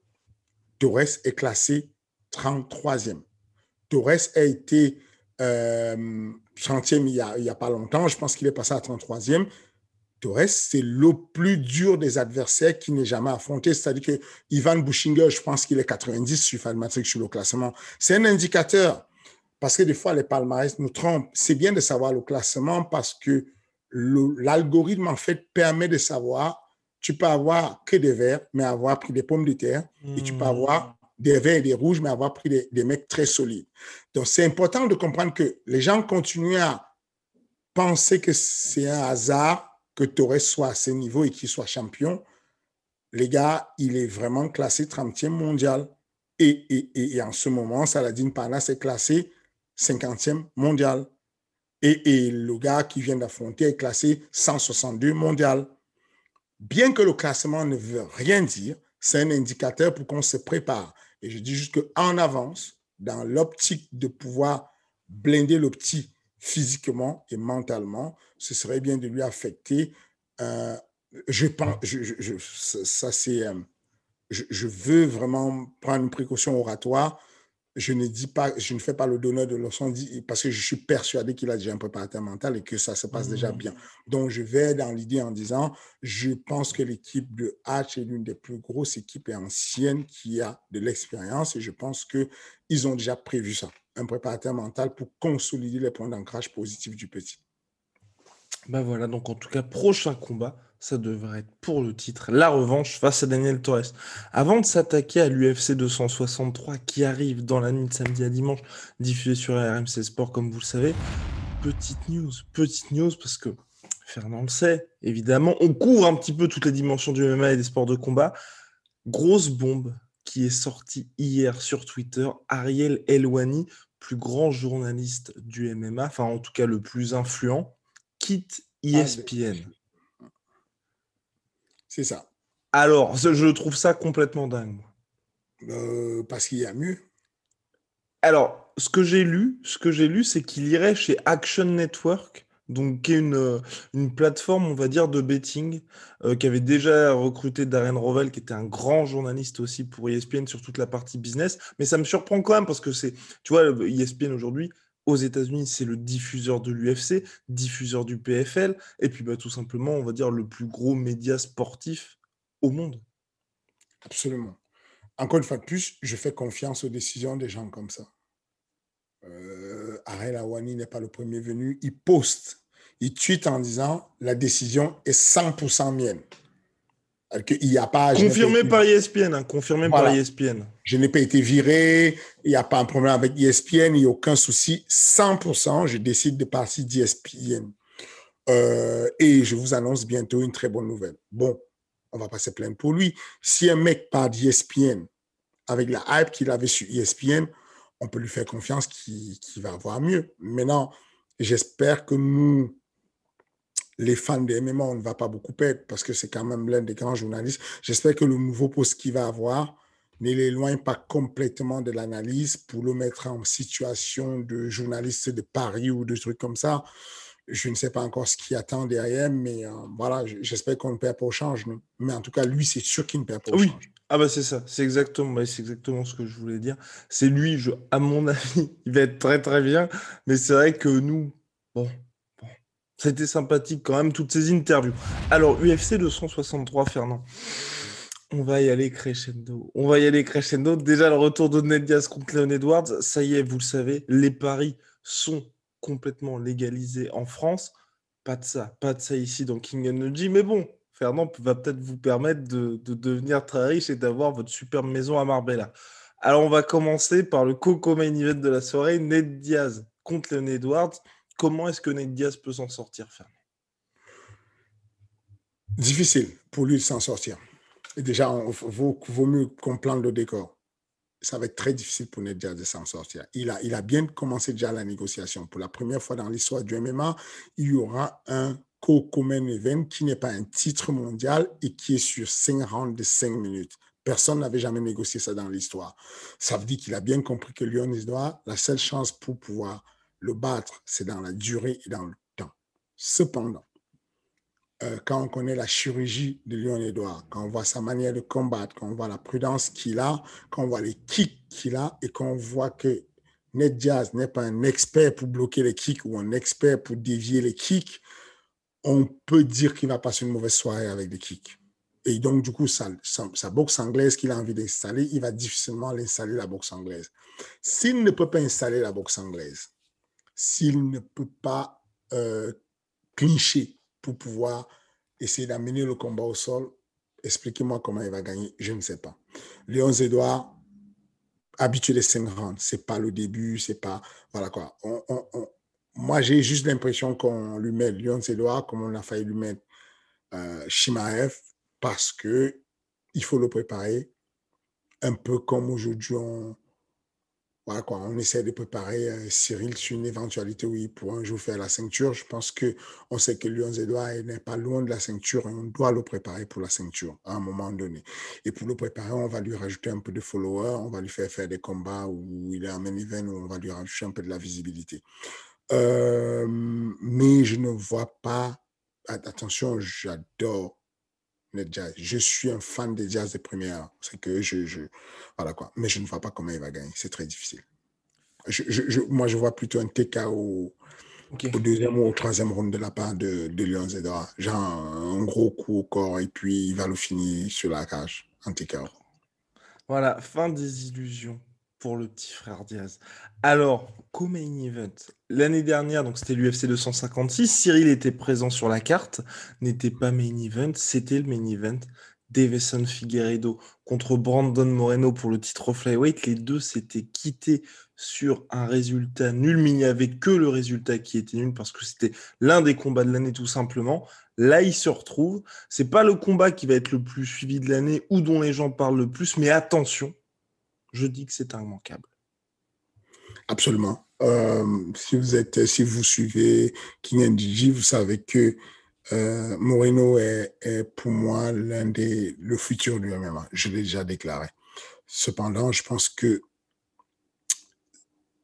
Torres est classé 33e. Torres a été 30e il n'y a pas longtemps. Je pense qu'il est passé à 33e. Torres, c'est le plus dur des adversaires qu'il n'ait jamais affronté. C'est-à-dire que Ivan Bushinger, je pense qu'il est 90 sur Fan Matrix sur le classement. C'est un indicateur parce que des fois, les palmarès nous trompent. C'est bien de savoir le classement parce que l'algorithme, en fait, permet de savoir. Tu peux avoir que des verts, mais avoir pris des pommes de terre. Et tu peux avoir des verts et des rouges, mais avoir pris des mecs très solides. Donc, c'est important de comprendre que les gens continuent à penser que c'est un hasard que Torres soit à ce niveau et qu'il soit champion. Les gars, il est vraiment classé 30e mondial. Et en ce moment, Saladin Parnasse est classé 50e mondial. Et le gars qui vient d'affronter est classé 162 mondial. Bien que le classement ne veut rien dire, c'est un indicateur pour qu'on se prépare. Et je dis juste qu'en avance, dans l'optique de pouvoir blinder le petit physiquement et mentalement, ce serait bien de lui affecter. Je pense, ça c'est, je veux vraiment prendre une précaution oratoire. Je ne fais pas le donneur de leçons parce que je suis persuadé qu'il a déjà un préparateur mental et que ça se passe déjà bien. Donc, je vais dans l'idée en disant, je pense que l'équipe de Hatch est l'une des plus grosses équipes et anciennes qui a de l'expérience et je pense qu'ils ont déjà prévu ça, un préparateur mental pour consolider les points d'ancrage positifs du petit. Bah voilà, donc en tout cas, prochain combat, ça devrait être pour le titre, la revanche face à Daniel Torres. Avant de s'attaquer à l'UFC 263 qui arrive dans la nuit de samedi à dimanche, diffusé sur RMC Sport comme vous le savez, petite news parce que Fernand le sait, évidemment, on couvre un petit peu toutes les dimensions du MMA et des sports de combat. Grosse bombe qui est sortie hier sur Twitter, Ariel Helwani, plus grand journaliste du MMA, enfin en tout cas le plus influent, quitte ESPN. C'est ça. Alors, je trouve ça complètement dingue. Parce qu'il y a mieux. Alors, ce que j'ai lu, c'est qu'il irait chez Action Network, donc qui est une plateforme, on va dire, de betting, qui avait déjà recruté Darren Rovell, qui était un grand journaliste aussi pour ESPN sur toute la partie business. Mais ça me surprend quand même parce que tu vois, ESPN aujourd'hui, aux États-Unis, c'est le diffuseur de l'UFC, diffuseur du PFL, et puis bah, tout simplement, on va dire, le plus gros média sportif au monde. Absolument. Encore une fois de plus, je fais confiance aux décisions des gens comme ça. Ariel Helwani n'est pas le premier venu. Il poste, il tweet en disant la décision est 100% mienne. Il y a pas, confirmé par ESPN, hein, confirmé voilà. par ESPN. Je n'ai pas été viré, il n'y a pas un problème avec ESPN, il n'y a aucun souci. 100%, je décide de partir d'ESPN. Et je vous annonce bientôt une très bonne nouvelle. Bon, on ne va pas se plaindre pour lui. Si un mec part d'ESPN avec la hype qu'il avait sur ESPN, on peut lui faire confiance qu'il va avoir mieux. Maintenant, j'espère que nous, les fans de MMA, on ne va pas beaucoup perdre parce que c'est quand même l'un des grands journalistes. J'espère que le nouveau poste qu'il va avoir ne l'éloigne pas complètement de l'analyse pour le mettre en situation de journaliste de Paris ou de trucs comme ça. Je ne sais pas encore ce qui attend derrière, mais voilà, j'espère qu'on ne perd pas au change. Non. Mais en tout cas, lui, c'est sûr qu'il ne perd pas au change. Ah bah c'est ça, c'est exactement ce que je voulais dire. C'est lui, à mon avis, il va être très très bien, mais c'est vrai que nous, bon, c'était sympathique quand même toutes ces interviews. Alors UFC 263, Fernand, on va y aller crescendo. Déjà le retour de Ned Diaz contre Leon Edwards, ça y est, vous le savez, les paris sont complètement légalisés en France. Pas de ça ici dans King Energy, mais bon. Fernand va peut-être vous permettre de devenir très riche et d'avoir votre superbe maison à Marbella. Alors, on va commencer par le coco main event de la soirée, Ned Diaz contre Leon Edwards. Comment est-ce que Ned Diaz peut s'en sortir, Fernand? Difficile pour lui de s'en sortir. Et déjà, vaut mieux qu'on plante le décor. Ça va être très difficile pour Ned Diaz de s'en sortir. Il a bien commencé déjà la négociation. Pour la première fois dans l'histoire du MMA, il y aura un co-main event qui n'est pas un titre mondial et qui est sur 5 rounds de 5 minutes. Personne n'avait jamais négocié ça dans l'histoire. Ça veut dire qu'il a bien compris que Leon Edwards, la seule chance pour pouvoir le battre, c'est dans la durée et dans le temps. Cependant, quand on connaît la chirurgie de Leon Edwards, quand on voit sa manière de combattre, quand on voit la prudence qu'il a, quand on voit les kicks qu'il a et qu'on voit que Ned Diaz n'est pas un expert pour bloquer les kicks ou un expert pour dévier les kicks, on peut dire qu'il va passer une mauvaise soirée avec des kicks. Et donc, du coup, sa boxe anglaise qu'il a envie d'installer, il va difficilement l'installer, la boxe anglaise. S'il ne peut pas installer la boxe anglaise, s'il ne peut pas clincher pour pouvoir essayer d'amener le combat au sol, expliquez-moi comment il va gagner, je ne sais pas. Leon Edwards, habitué des 5 rounds, c'est pas le début, c'est pas, voilà quoi. Moi, j'ai juste l'impression qu'on lui met Leon Edwards comme on a failli lui mettre Chimaev parce que il faut le préparer. un peu comme aujourd'hui, voilà quoi, on essaie de préparer Cyril sur une éventualité où il pourra un jour faire la ceinture. Je pense qu'on sait que Leon Edouard n'est pas loin de la ceinture et on doit le préparer pour la ceinture à un moment donné. Et pour le préparer, on va lui rajouter un peu de followers, on va lui faire des combats où il est en main event, où on va lui rajouter un peu de la visibilité. Mais je ne vois pas. Attention, j'adore le jazz. Je suis un fan des jazz de première. C'est que voilà quoi. Mais je ne vois pas comment il va gagner. C'est très difficile. Moi, je vois plutôt un TKO Ok. au deuxième ou au troisième round de la part de Leon Zedora. Genre un gros coup au corps et puis il va le finir sur la cage en TKO. Voilà, fin des illusions pour le petit frère Diaz. Alors, co-main event. L'année dernière, donc c'était l'UFC 256, Cyril était présent sur la carte, n'était pas main event, c'était le main event. Davison Figueiredo contre Brandon Moreno pour le titre flyweight. Les deux s'étaient quittés sur un résultat nul, mais il n'y avait que le résultat qui était nul parce que c'était l'un des combats de l'année tout simplement. Là, ils se retrouvent. C'est pas le combat qui va être le plus suivi de l'année ou dont les gens parlent le plus, mais attention, je dis que c'est immanquable. Absolument. Si vous suivez King NDG, vous savez que Moreno est pour moi le futur du MMA. Je l'ai déjà déclaré. Cependant, je pense que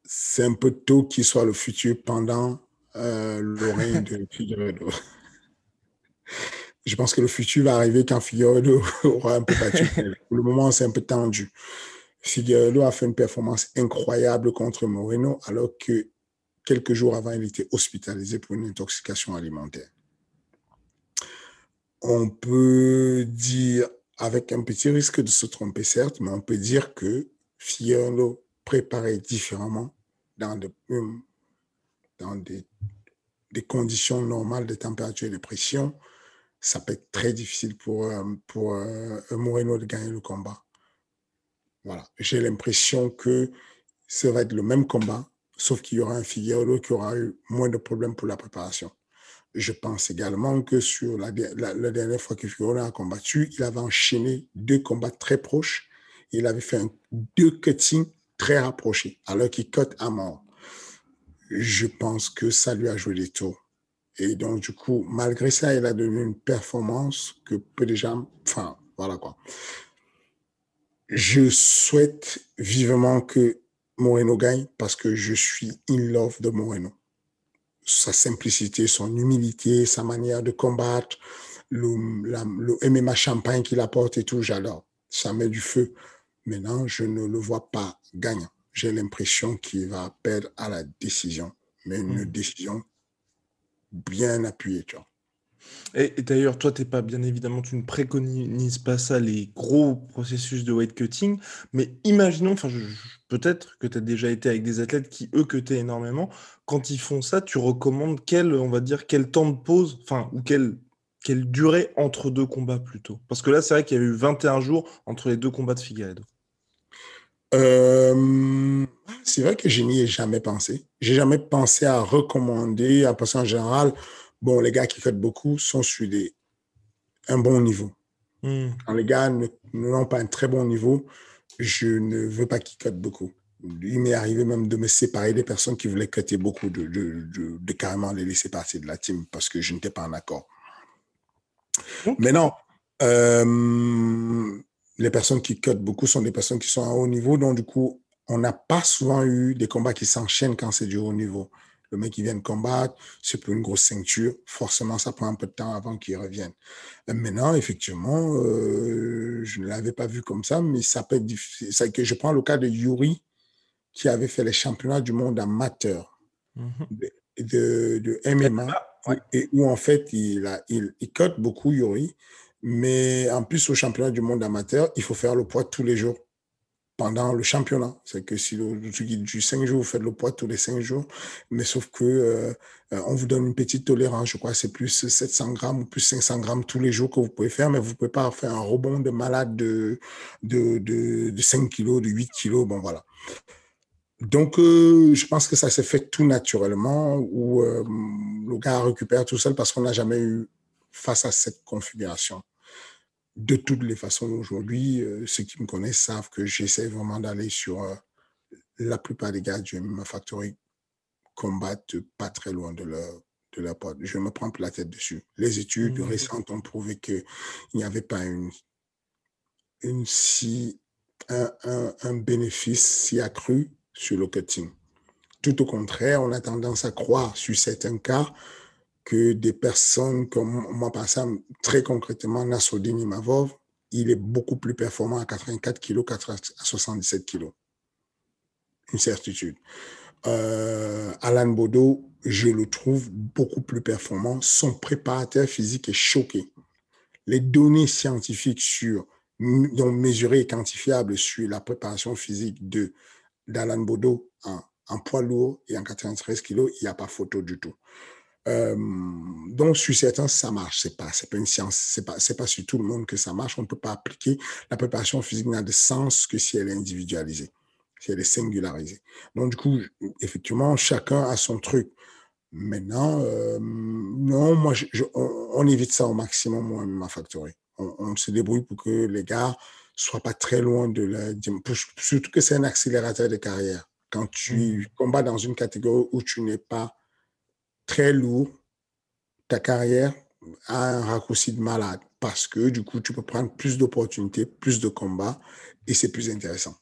c'est un peu tôt qu'il soit le futur pendant le règne de Figueiredo. Je pense que le futur va arriver quand Figueiredo aura un peu battu. Pour le moment, c'est un peu tendu. Figueiredo a fait une performance incroyable contre Moreno, alors que quelques jours avant, il était hospitalisé pour une intoxication alimentaire. On peut dire, avec un petit risque de se tromper, certes, mais on peut dire que Figueiredo préparait différemment dans des conditions normales de température et de pression. Ça peut être très difficile pour Moreno de gagner le combat. Voilà. J'ai l'impression que ça va être le même combat, sauf qu'il y aura un Figueiredo qui aura eu moins de problèmes pour la préparation. Je pense également que sur la dernière fois que Figueiredo a combattu, il avait enchaîné 2 combats très proches. Il avait fait 2 cuttings très rapprochés, alors qu'il cut à mort. Je pense que ça lui a joué des tours. Et donc, du coup, malgré ça, il a donné une performance que peu de gens... Enfin, voilà quoi. Je souhaite vivement que Moreno gagne parce que je suis in love de Moreno. Sa simplicité, son humilité, sa manière de combattre, le MMA champagne qu'il apporte et tout, j'adore. Ça met du feu. Maintenant, je ne le vois pas gagnant. J'ai l'impression qu'il va perdre à la décision, mais une décision bien appuyée, tu vois. Et d'ailleurs, toi, t'es pas bien évidemment, tu ne préconises pas ça, les gros processus de weight cutting, mais imaginons, enfin, peut-être que tu as déjà été avec des athlètes qui, eux, cutaient énormément. Quand ils font ça, tu recommandes quel, on va dire, quel temps de pause, enfin, ou quelle durée entre deux combats plutôt? Parce que là, c'est vrai qu'il y a eu 21 jours entre les deux combats de Figueiredo. Euh, c'est vrai que je n'y ai jamais pensé. J'ai jamais pensé à recommander, parce qu'en général, bon, les gars qui cotent beaucoup sont sur un bon niveau. Hmm. Quand les gars n'ont pas un très bon niveau, je ne veux pas qu'ils cotent beaucoup. Il m'est arrivé même de me séparer des personnes qui voulaient coter beaucoup, de carrément les laisser partir de la team parce que je n'étais pas en accord. Ok. Mais non, euh, les personnes qui cotent beaucoup sont des personnes qui sont à haut niveau. Donc, du coup, on n'a pas souvent eu des combats qui s'enchaînent quand c'est du haut niveau. Le mec qui vient de combattre, c'est pour une grosse ceinture. Forcément, ça prend un peu de temps avant qu'il revienne. Maintenant, effectivement, je ne l'avais pas vu comme ça, mais ça peut être difficile. C'est que je prends le cas de Yuri, qui avait fait les championnats du monde amateur Mhm. de MMA, Ouais. et où en fait, il cote beaucoup, Yuri, mais en plus, au championnat du monde amateur, il faut faire le poids tous les jours pendant le championnat. C'est que si le truc du 5 jours, vous faites le poids tous les 5 jours, mais sauf que on vous donne une petite tolérance. Je crois que c'est plus 700 grammes ou plus 500 grammes tous les jours que vous pouvez faire, mais vous ne pouvez pas faire un rebond de malade de 5 kilos, de 8 kilos. Bon, voilà. Donc, je pense que ça s'est fait tout naturellement, où le gars récupère tout seul parce qu'on n'a jamais eu face à cette configuration. de toutes les façons, aujourd'hui, ceux qui me connaissent savent que j'essaie vraiment d'aller sur la plupart des gars du MMA Factory combattent pas très loin de leur poids. Je me prends plus la tête dessus. Les études récentes ont prouvé qu'il n'y avait pas un bénéfice si accru sur le cutting. Tout au contraire, on a tendance à croire sur certains cas que des personnes comme moi, par exemple, très concrètement, Nassourdine Imavov, il est beaucoup plus performant à 84 kg qu'à 77 kg. Une certitude. Alan Bodo, je le trouve beaucoup plus performant. Son préparateur physique est choqué. Les données scientifiques donc mesurées et quantifiables sur la préparation physique d'Alan Bodo en poids lourd et en 93 kg, il n'y a pas photo du tout. Donc, sur certains, ça marche. C'est pas une science. C'est pas sur tout le monde que ça marche. On ne peut pas appliquer. La préparation physique n'a de sens que si elle est individualisée, si elle est singularisée. Donc, du coup, effectivement, chacun a son truc. Maintenant, non, moi, on évite ça au maximum, moi, ma factory. On se débrouille pour que les gars soient pas très loin surtout que c'est un accélérateur de carrière. Quand tu combats dans une catégorie où tu n'es pas très lourd, ta carrière a un raccourci de malade parce que du coup, tu peux prendre plus d'opportunités, plus de combats et c'est plus intéressant.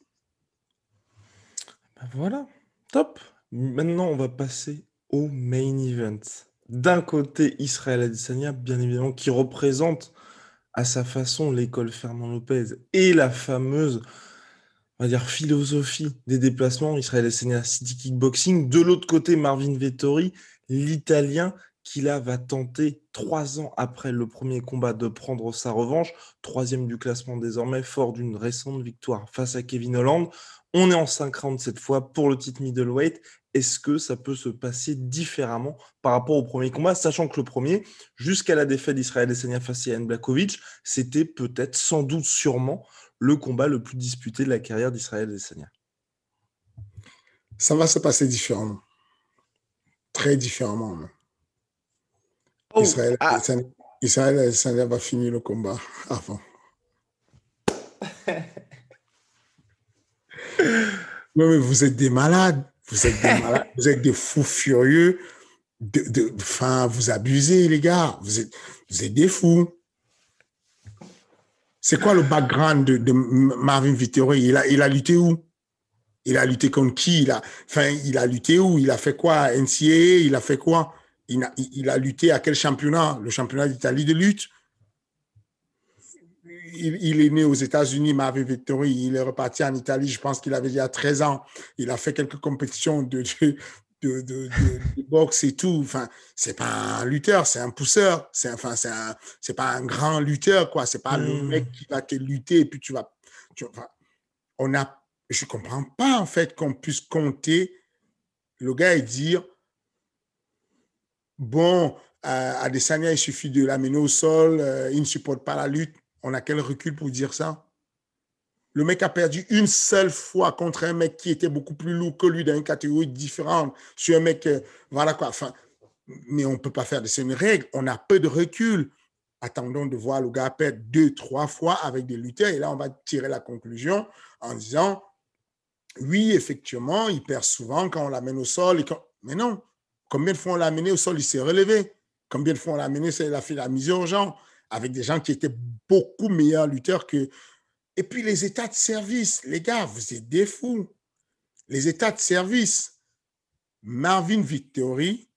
Ben voilà, top. Maintenant, on va passer au main event. D'un côté, Israël Adesanya, bien évidemment, qui représente à sa façon l'école Fernand Lopez et la fameuse, on va dire, philosophie des déplacements. Israël Adesanya, City Kickboxing. De l'autre côté, Marvin Vettori, l'Italien, qui là va tenter 3 ans après le premier combat de prendre sa revanche, 3e du classement désormais, fort d'une récente victoire face à Kevin Holland. On est en 5 rounds cette fois pour le titre middleweight. Est-ce que ça peut se passer différemment par rapport au premier combat, sachant que le premier, jusqu'à la défaite d'Israël Adesanya face à Jan Blachowicz, c'était peut-être, sans doute, sûrement le combat le plus disputé de la carrière d'Israël Adesanya? Ça va se passer différemment. Très différemment. Oh, Israël Adesanya va finir le combat avant. Oui, mais vous êtes des malades. Vous êtes des malades. Vous êtes des fous furieux. Vous abusez, les gars. Vous êtes des fous. C'est quoi le background de Marvin Vettori? Il a lutté où? Il a lutté contre qui? Il a lutté où? Il a fait quoi? NCAA? Il a fait quoi? Il a lutté à quel championnat? Le championnat d'Italie de lutte? Il est né aux États-Unis, Marvin Vettori. Il est reparti en Italie, je pense qu'il avait déjà 13 ans. Il a fait quelques compétitions de boxe et tout. Enfin, c'est pas un lutteur, c'est un pousseur. C'est pas un grand lutteur, quoi. C'est pas le mec qui va te lutter et puis je comprends pas, en fait, qu'on puisse compter le gars et dire bon, Adesanya, il suffit de l'amener au sol, il ne supporte pas la lutte. On a quel recul pour dire ça? Le mec a perdu une seule fois contre un mec qui était beaucoup plus lourd que lui dans une catégorie différente. Sur un mec, voilà quoi. Enfin, mais on ne peut pas faire de ça une règle. On a peu de recul. Attendons de voir le gars perdre 2-3 fois avec des lutteurs. Et là, on va tirer la conclusion en disant, oui, effectivement, il perd souvent quand on l'amène au sol. Mais non. Combien de fois on l'a amené au sol, il s'est relevé? Combien de fois on l'a amené, il a fait la mise aux gens avec des gens qui étaient beaucoup meilleurs lutteurs que... Et puis les états de service, les gars, vous êtes des fous. Les états de service. Marvin Vettori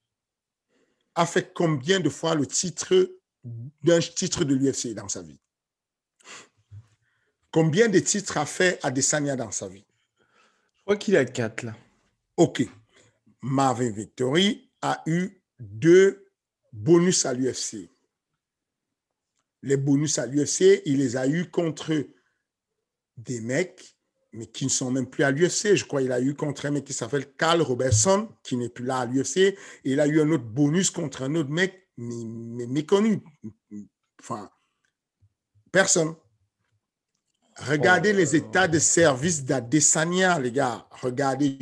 a fait combien de fois le titre d'un titre de l'UFC dans sa vie? Combien de titres a fait Adesanya dans sa vie? Je crois qu'il a 4 là. OK. Marvin Vettori a eu 2 bonus à l'UFC. Les bonus à l'UFC, il les a eus contre des mecs, mais qui ne sont même plus à l'UFC. Je crois qu'il a eu contre un mec qui s'appelle Carl Robertson, qui n'est plus là à l'UFC. Et il a eu un autre bonus contre un autre mec, mais méconnu. Enfin, personne. Regardez les états de service d'Adesanya, les gars. Regardez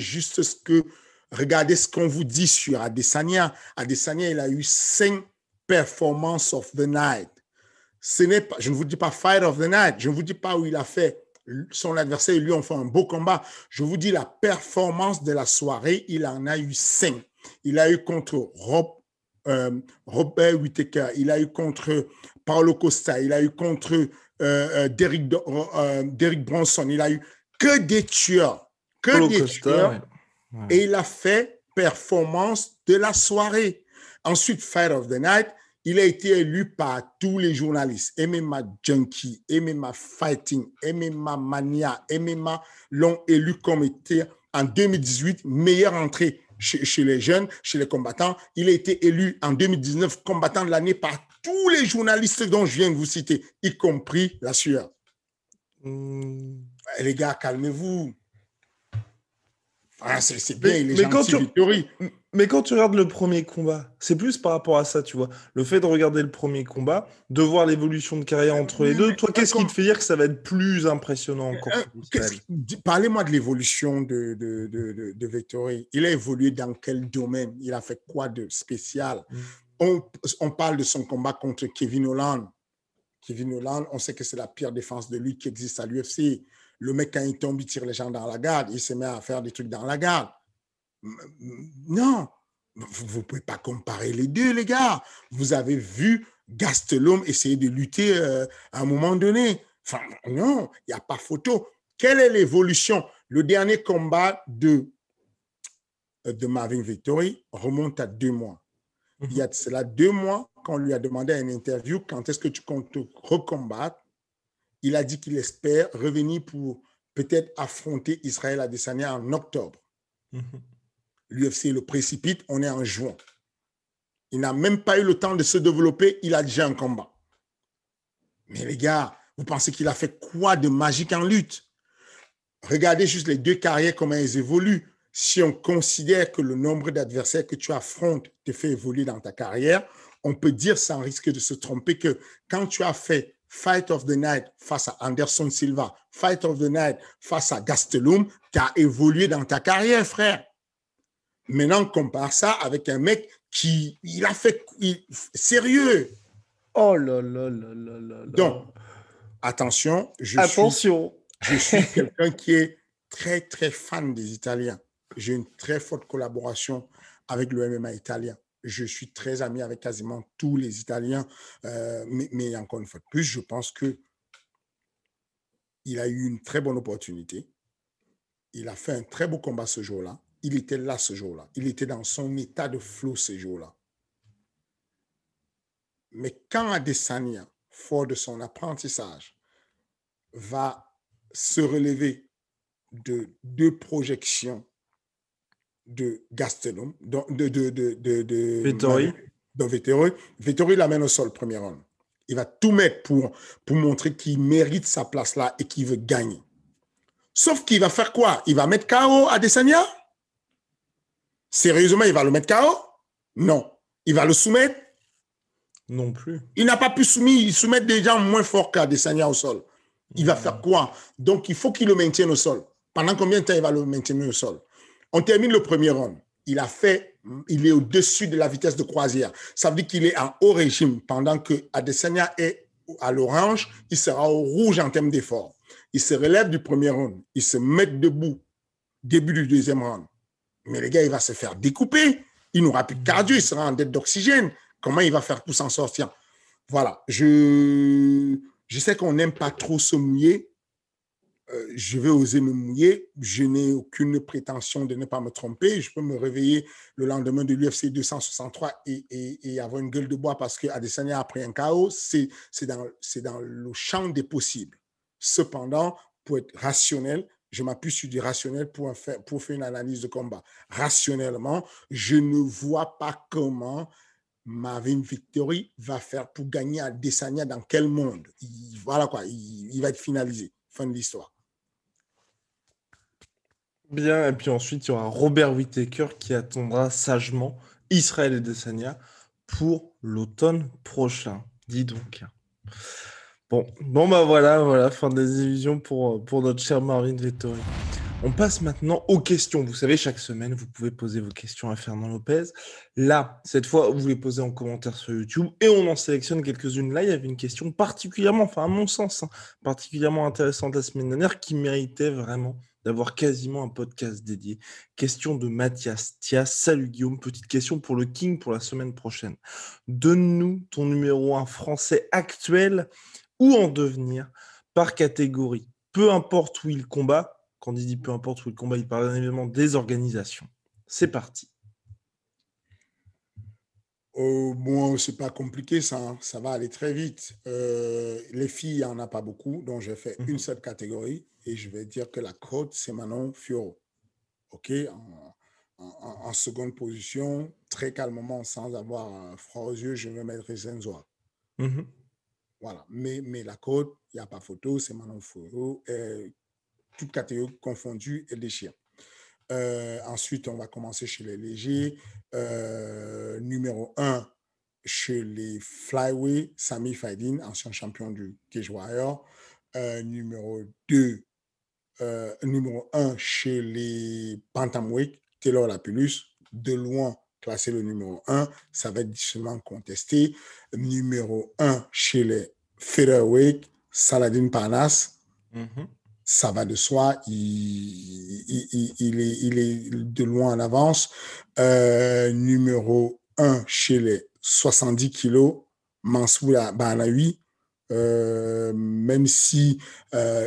ce qu'on vous dit sur Adesanya. Adesanya, il a eu 5 performances of the night. je ne vous dis pas Fight of the Night, je ne vous dis pas où il a fait son adversaire et lui ont fait un beau combat. Je vous dis la performance de la soirée, il en a eu 5. Il a eu contre Robert Whittaker, il a eu contre Paulo Costa, il a eu contre Derek Bronson, il a eu que des tueurs, Ouais. Et il a fait performance de la soirée. Ensuite, Fight of the Night, il a été élu par tous les journalistes. MMA Junkie, MMA Fighting, MMA Mania, MMA l'ont élu comme était en 2018 meilleure entrée chez les jeunes, chez les combattants. Il a été élu en 2019 combattant de l'année par tous les journalistes dont je viens de vous citer, y compris la sueur. Les gars, calmez-vous. C'est bien, il est gentil, Vettori. Mais quand tu regardes le premier combat, c'est plus par rapport à ça, tu vois. Le fait de regarder le premier combat, de voir l'évolution de carrière entre les deux, toi, qu'est-ce qui te fait dire que ça va être plus impressionnant encore? Parlez-moi de l'évolution de Vettori. Il a évolué dans quel domaine? Il a fait quoi de spécial? On parle de son combat contre Kevin Holland. Kevin Holland, on sait que c'est la pire défense de lui qui existe à l'UFC. Le mec, quand il tombe, il tire les gens dans la garde. Il se met à faire des trucs dans la garde. Non, vous ne pouvez pas comparer les deux, les gars. Vous avez vu Gastelum essayer de lutter à un moment donné. Enfin, non, il n'y a pas photo. Quelle est l'évolution? Le dernier combat de Marvin Vettori remonte à 2 mois. Il y a cela 2 mois, quand on lui a demandé à une interview quand est-ce que tu comptes te recombattre, il a dit qu'il espère revenir pour peut-être affronter Israël Adesanya en octobre. L'UFC le précipite, on est en juin. Il n'a même pas eu le temps de se développer, il a déjà un combat. Mais les gars, vous pensez qu'il a fait quoi de magique en lutte? Regardez juste les 2 carrières, comment elles évoluent. Si on considère que le nombre d'adversaires que tu affrontes te fait évoluer dans ta carrière, on peut dire sans risque de se tromper que quand tu as fait Fight of the Night face à Anderson Silva, Fight of the Night face à Gastelum, tu as évolué dans ta carrière, frère. Maintenant, on compare ça avec un mec qui, il a fait sérieux. Oh là là là là là. Donc, attention, je suis quelqu'un qui est très, très fan des Italiens. J'ai une très forte collaboration avec le MMA italien. Je suis très ami avec quasiment tous les Italiens. Mais encore une fois de plus, je pense qu'il a eu une très bonne opportunité. Il a fait un très beau combat ce jour-là. Il était là ce jour-là. Il était dans son état de flow ce jour-là. Mais quand Adesanya, fort de son apprentissage, va se relever de 2 projections de Gastelum, de Vettori. Vettori l'amène au sol, premier round. Il va tout mettre pour montrer qu'il mérite sa place là et qu'il veut gagner. Sauf qu'il va faire quoi? Il va mettre KO Adesanya? Sérieusement, il va le mettre KO? Non. Il va le soumettre? Non plus. Il n'a pas pu soumettre des gens moins forts qu'Adesanya au sol. Il va faire quoi? Donc, il faut qu'il le maintienne au sol. Pendant combien de temps il va le maintenir au sol? On termine le premier round. Il est au-dessus de la vitesse de croisière. Ça veut dire qu'il est en haut régime. Pendant que Adesanya est à l'orange, il sera au rouge en termes d'effort. Il se relève du premier round. Il se met debout. Début du deuxième round. Mais les gars, il va se faire découper. Il n'aura plus de cardio. Il sera en dette d'oxygène. Comment il va faire pour s'en sortir? Voilà. Je sais qu'on n'aime pas trop se mouiller. Je vais oser me mouiller. Je n'ai aucune prétention de ne pas me tromper. Je peux me réveiller le lendemain de l'UFC 263 et avoir une gueule de bois parce que Adesanya a pris un KO. C'est dans le champ des possibles. Cependant, pour être rationnel, je m'appuie sur du rationnel pour faire une analyse de combat. Rationnellement, je ne vois pas comment Marvin Vettori va faire pour gagner Adesanya dans quel monde. Voilà quoi, il va être finalisé. Fin de l'histoire. Bien, et puis ensuite, il y aura Robert Whittaker qui attendra sagement Israël Adesanya pour l'automne prochain. Dis donc. Bon, bah voilà, fin des illusions pour notre cher Marvin Vettori. On passe maintenant aux questions. Vous savez, chaque semaine, vous pouvez poser vos questions à Fernand Lopez. Là, cette fois, vous les posez en commentaire sur YouTube et on en sélectionne quelques-unes. Là, il y avait une question particulièrement, enfin à mon sens, particulièrement intéressante la semaine dernière qui méritait vraiment d'avoir quasiment un podcast dédié. Question de Mathias Thias. Salut Guillaume, petite question pour le King pour la semaine prochaine. Donne-nous ton numéro 1 français actuel ou en devenir par catégorie. Peu importe où il combat. Quand il dit peu importe où il combat, il parle bien évidemment des organisations. C'est parti. Bon, c'est pas compliqué, ça va aller très vite. Les filles, il n'y en a pas beaucoup, donc j'ai fait une seule catégorie et je vais dire que la côte, c'est Manon Fiorot. OK? En seconde position, très calmement, sans avoir froid aux yeux, je vais mettre Zenzoa. Voilà. Mais la côte, il n'y a pas photo, c'est Manon Fiorot. Toute catégorie confondue, elle déchire. Ensuite, on va commencer chez les légers. Numéro 1, chez les flyweight, Sami Faidin, ancien champion du Cage Warrior. Numéro 2, numéro 1 chez les bantamweight, Taylor Lapillus, de loin classé le numéro 1, ça va être difficilement contesté. Numéro 1 chez les featherweight, Saladin Parnasse. Ça va de soi, il est de loin en avance. Numéro 1 chez les 70 kilos, Mansour Banawi, même si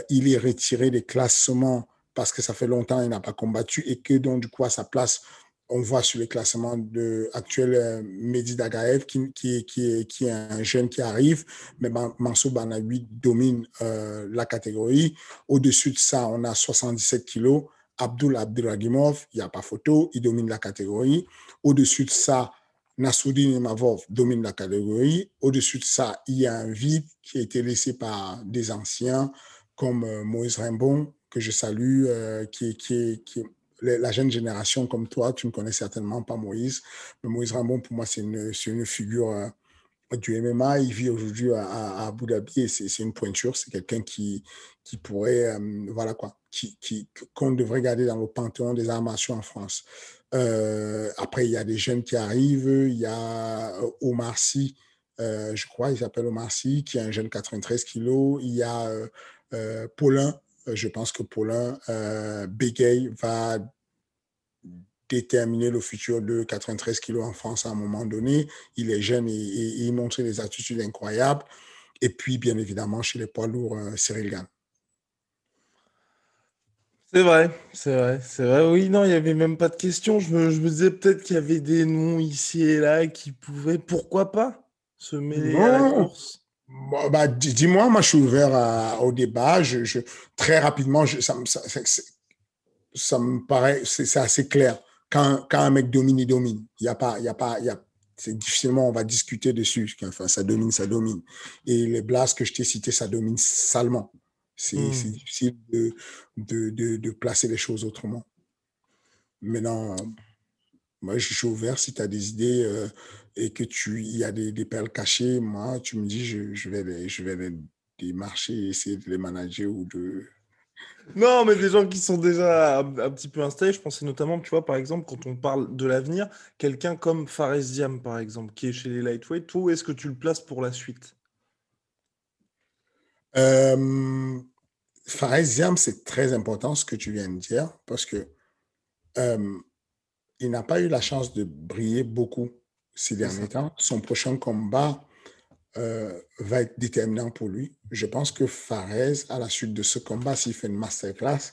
il est retiré des classements parce que ça fait longtemps qu'il n'a pas combattu et que donc du coup à sa place, on voit sur les classements actuels Mehdi Dagaev qui est un jeune qui arrive, mais Mansour Banawi domine la catégorie. Au-dessus de ça, on a 77 kilos. Abduragimov, il n'y a pas photo, il domine la catégorie. Au-dessus de ça, Nassoudine Imavov domine la catégorie. Au-dessus de ça, il y a un vide qui a été laissé par des anciens comme Moïse Rimbon, que je salue, qui la jeune génération comme toi, tu ne connais certainement pas Moïse. Mais Moïse Rimbon, pour moi, c'est une figure du MMA. Il vit aujourd'hui à Abu Dhabi et c'est une pointure. C'est quelqu'un qui pourrait, voilà quoi, qu'on devrait garder dans le panthéon des arts martiaux en France. Après, il y a des jeunes qui arrivent. Il y a Omar Sy, je crois, il s'appelle Omar Sy, qui est un jeune 93 kilos. Il y a Paulin. Je pense que Paulin Begay va déterminer le futur de 93 kilos en France à un moment donné. Il est jeune et il montre des attitudes incroyables. Et puis, bien évidemment, chez les poids lourds, Cyril Gane. C'est vrai, c'est vrai, c'est vrai. Oui, non, il n'y avait même pas de question. Je me disais peut-être qu'il y avait des noms ici et là qui pouvaient, pourquoi pas, se mêler à la Non, course. bon, bah, dis-moi, moi je suis ouvert au débat. Très rapidement, ça me paraît, c'est assez clair. Quand un mec domine, il domine. C'est difficilement, on va discuter dessus. Enfin, ça domine, ça domine. Et les blasts que je t'ai cités, ça domine salement. C'est difficile de placer les choses autrement. Maintenant, moi, je suis ouvert. Si tu as des idées et que il y a des perles cachées, moi, tu me dis, je vais les démarcher et essayer de les manager ou de. Non, mais des gens qui sont déjà un petit peu installés, je pensais notamment, tu vois, par exemple, quand on parle de l'avenir, quelqu'un comme Fares Diam, par exemple, qui est chez les lightweight, toi, où est-ce que tu le places pour la suite? Fares Ziam, c'est très important ce que tu viens de dire parce que il n'a pas eu la chance de briller beaucoup ces derniers temps. Son prochain combat va être déterminant pour lui. Je pense que Fares, à la suite de ce combat, s'il fait une masterclass,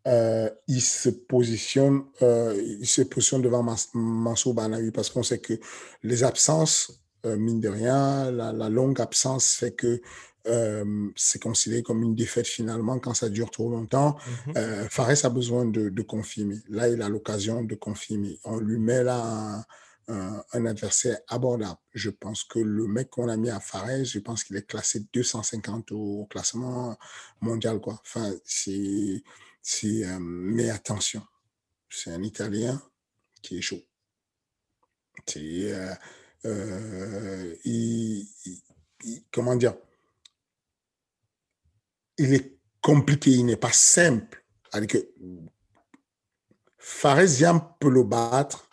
il se positionne devant Mansour Banawi parce qu'on sait que les absences, mine de rien, la longue absence fait que c'est considéré comme une défaite finalement quand ça dure trop longtemps. Fares a besoin de confirmer. Là, il a l'occasion de confirmer. On lui met là un adversaire abordable. Je pense que le mec qu'on a mis à Fares, je pense qu'il est classé 250 au classement mondial, quoi. Enfin, mais attention, c'est un Italien qui est chaud. C'est, comment dire, il est compliqué, il n'est pas simple. C'est-à-dire que Fares Diam peut le battre.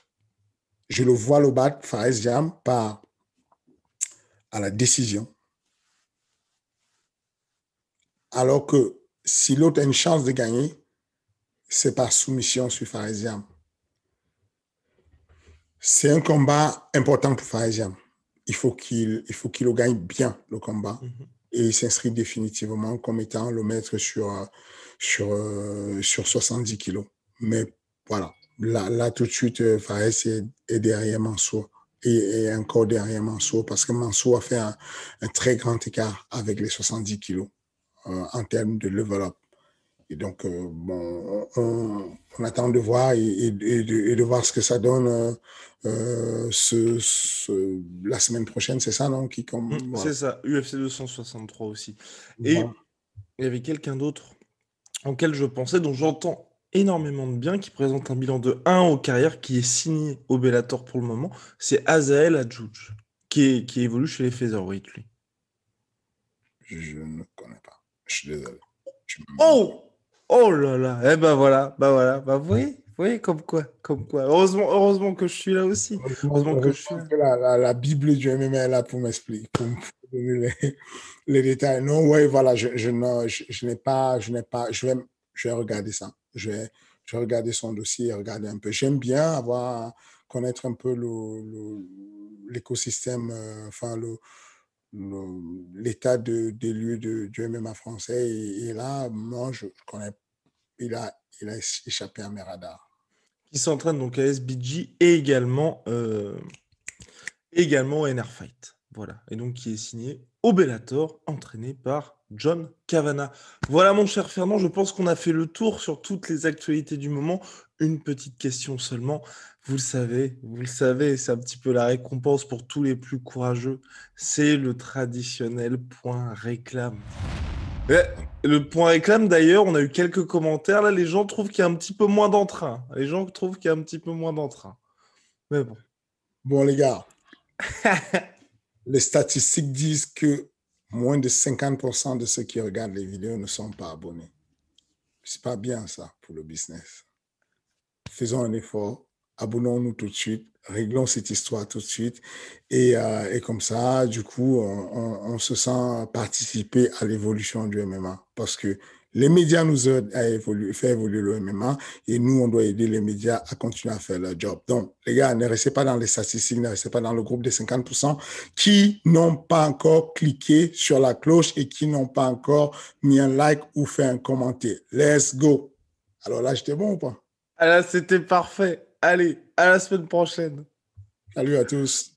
Je le vois le battre, Fares Diam, à la décision. Alors que si l'autre a une chance de gagner, c'est par soumission sur Fares Diam. C'est un combat important pour Fares Diam. Il faut qu'il le gagne bien, le combat. Et il s'inscrit définitivement comme étant le maître sur 70 kilos. Mais voilà, là tout de suite, Fares est derrière Mansour. Et encore derrière Mansour, parce que Mansour a fait un très grand écart avec les 70 kilos en termes de level up. Et donc, bon, on attend de voir et de voir ce que ça donne la semaine prochaine, c'est ça, non? Voilà. C'est ça, UFC 263 aussi. Voilà. Et il y avait quelqu'un d'autre auquel je pensais, dont j'entends énormément de bien, qui présente un bilan de 1 en carrière, qui est signé au Bellator pour le moment, c'est Azael Adjouj, qui évolue chez les Featherweight, lui. Je ne connais pas. Je suis désolé. Oh là là. Eh ben voilà, vous voyez comme quoi. Heureusement que je suis là aussi. Heureusement que je suis là. La Bible du MMA est là pour m'expliquer, pour me donner les détails. Non, ouais, voilà, je n'ai pas, je vais regarder ça. Je vais regarder son dossier et regarder un peu. J'aime bien connaître un peu l'écosystème, enfin, l'état des lieux du MMA français. Et là, moi, je connais, il a échappé à mes radars. Qui s'entraîne donc à SBG et également au NR Fight. Voilà. Et donc qui est signé au Bellator, entraîné par John Kavanagh. Voilà mon cher Fernand, je pense qu'on a fait le tour sur toutes les actualités du moment. Une petite question seulement. Vous le savez, c'est un petit peu la récompense pour tous les plus courageux. C'est le traditionnel point réclame. Le point réclame, d'ailleurs, on a eu quelques commentaires. Là, les gens trouvent qu'il y a un petit peu moins d'entrain. Mais bon. Bon, les gars, les statistiques disent que moins de 50% de ceux qui regardent les vidéos ne sont pas abonnés. C'est pas bien, ça, pour le business. Faisons un effort. Abonnons-nous tout de suite. Réglons cette histoire tout de suite. Et comme ça, du coup, on se sent participer à l'évolution du MMA. Parce que les médias nous aident à faire évoluer le MMA et nous, on doit aider les médias à continuer à faire leur job. Donc, les gars, ne restez pas dans les statistiques, ne restez pas dans le groupe des 50% qui n'ont pas encore cliqué sur la cloche et qui n'ont pas encore mis un like ou fait un commentaire. Let's go. Alors là, j'étais bon ou pas? Ah là, c'était parfait. Allez, à la semaine prochaine. Salut à tous.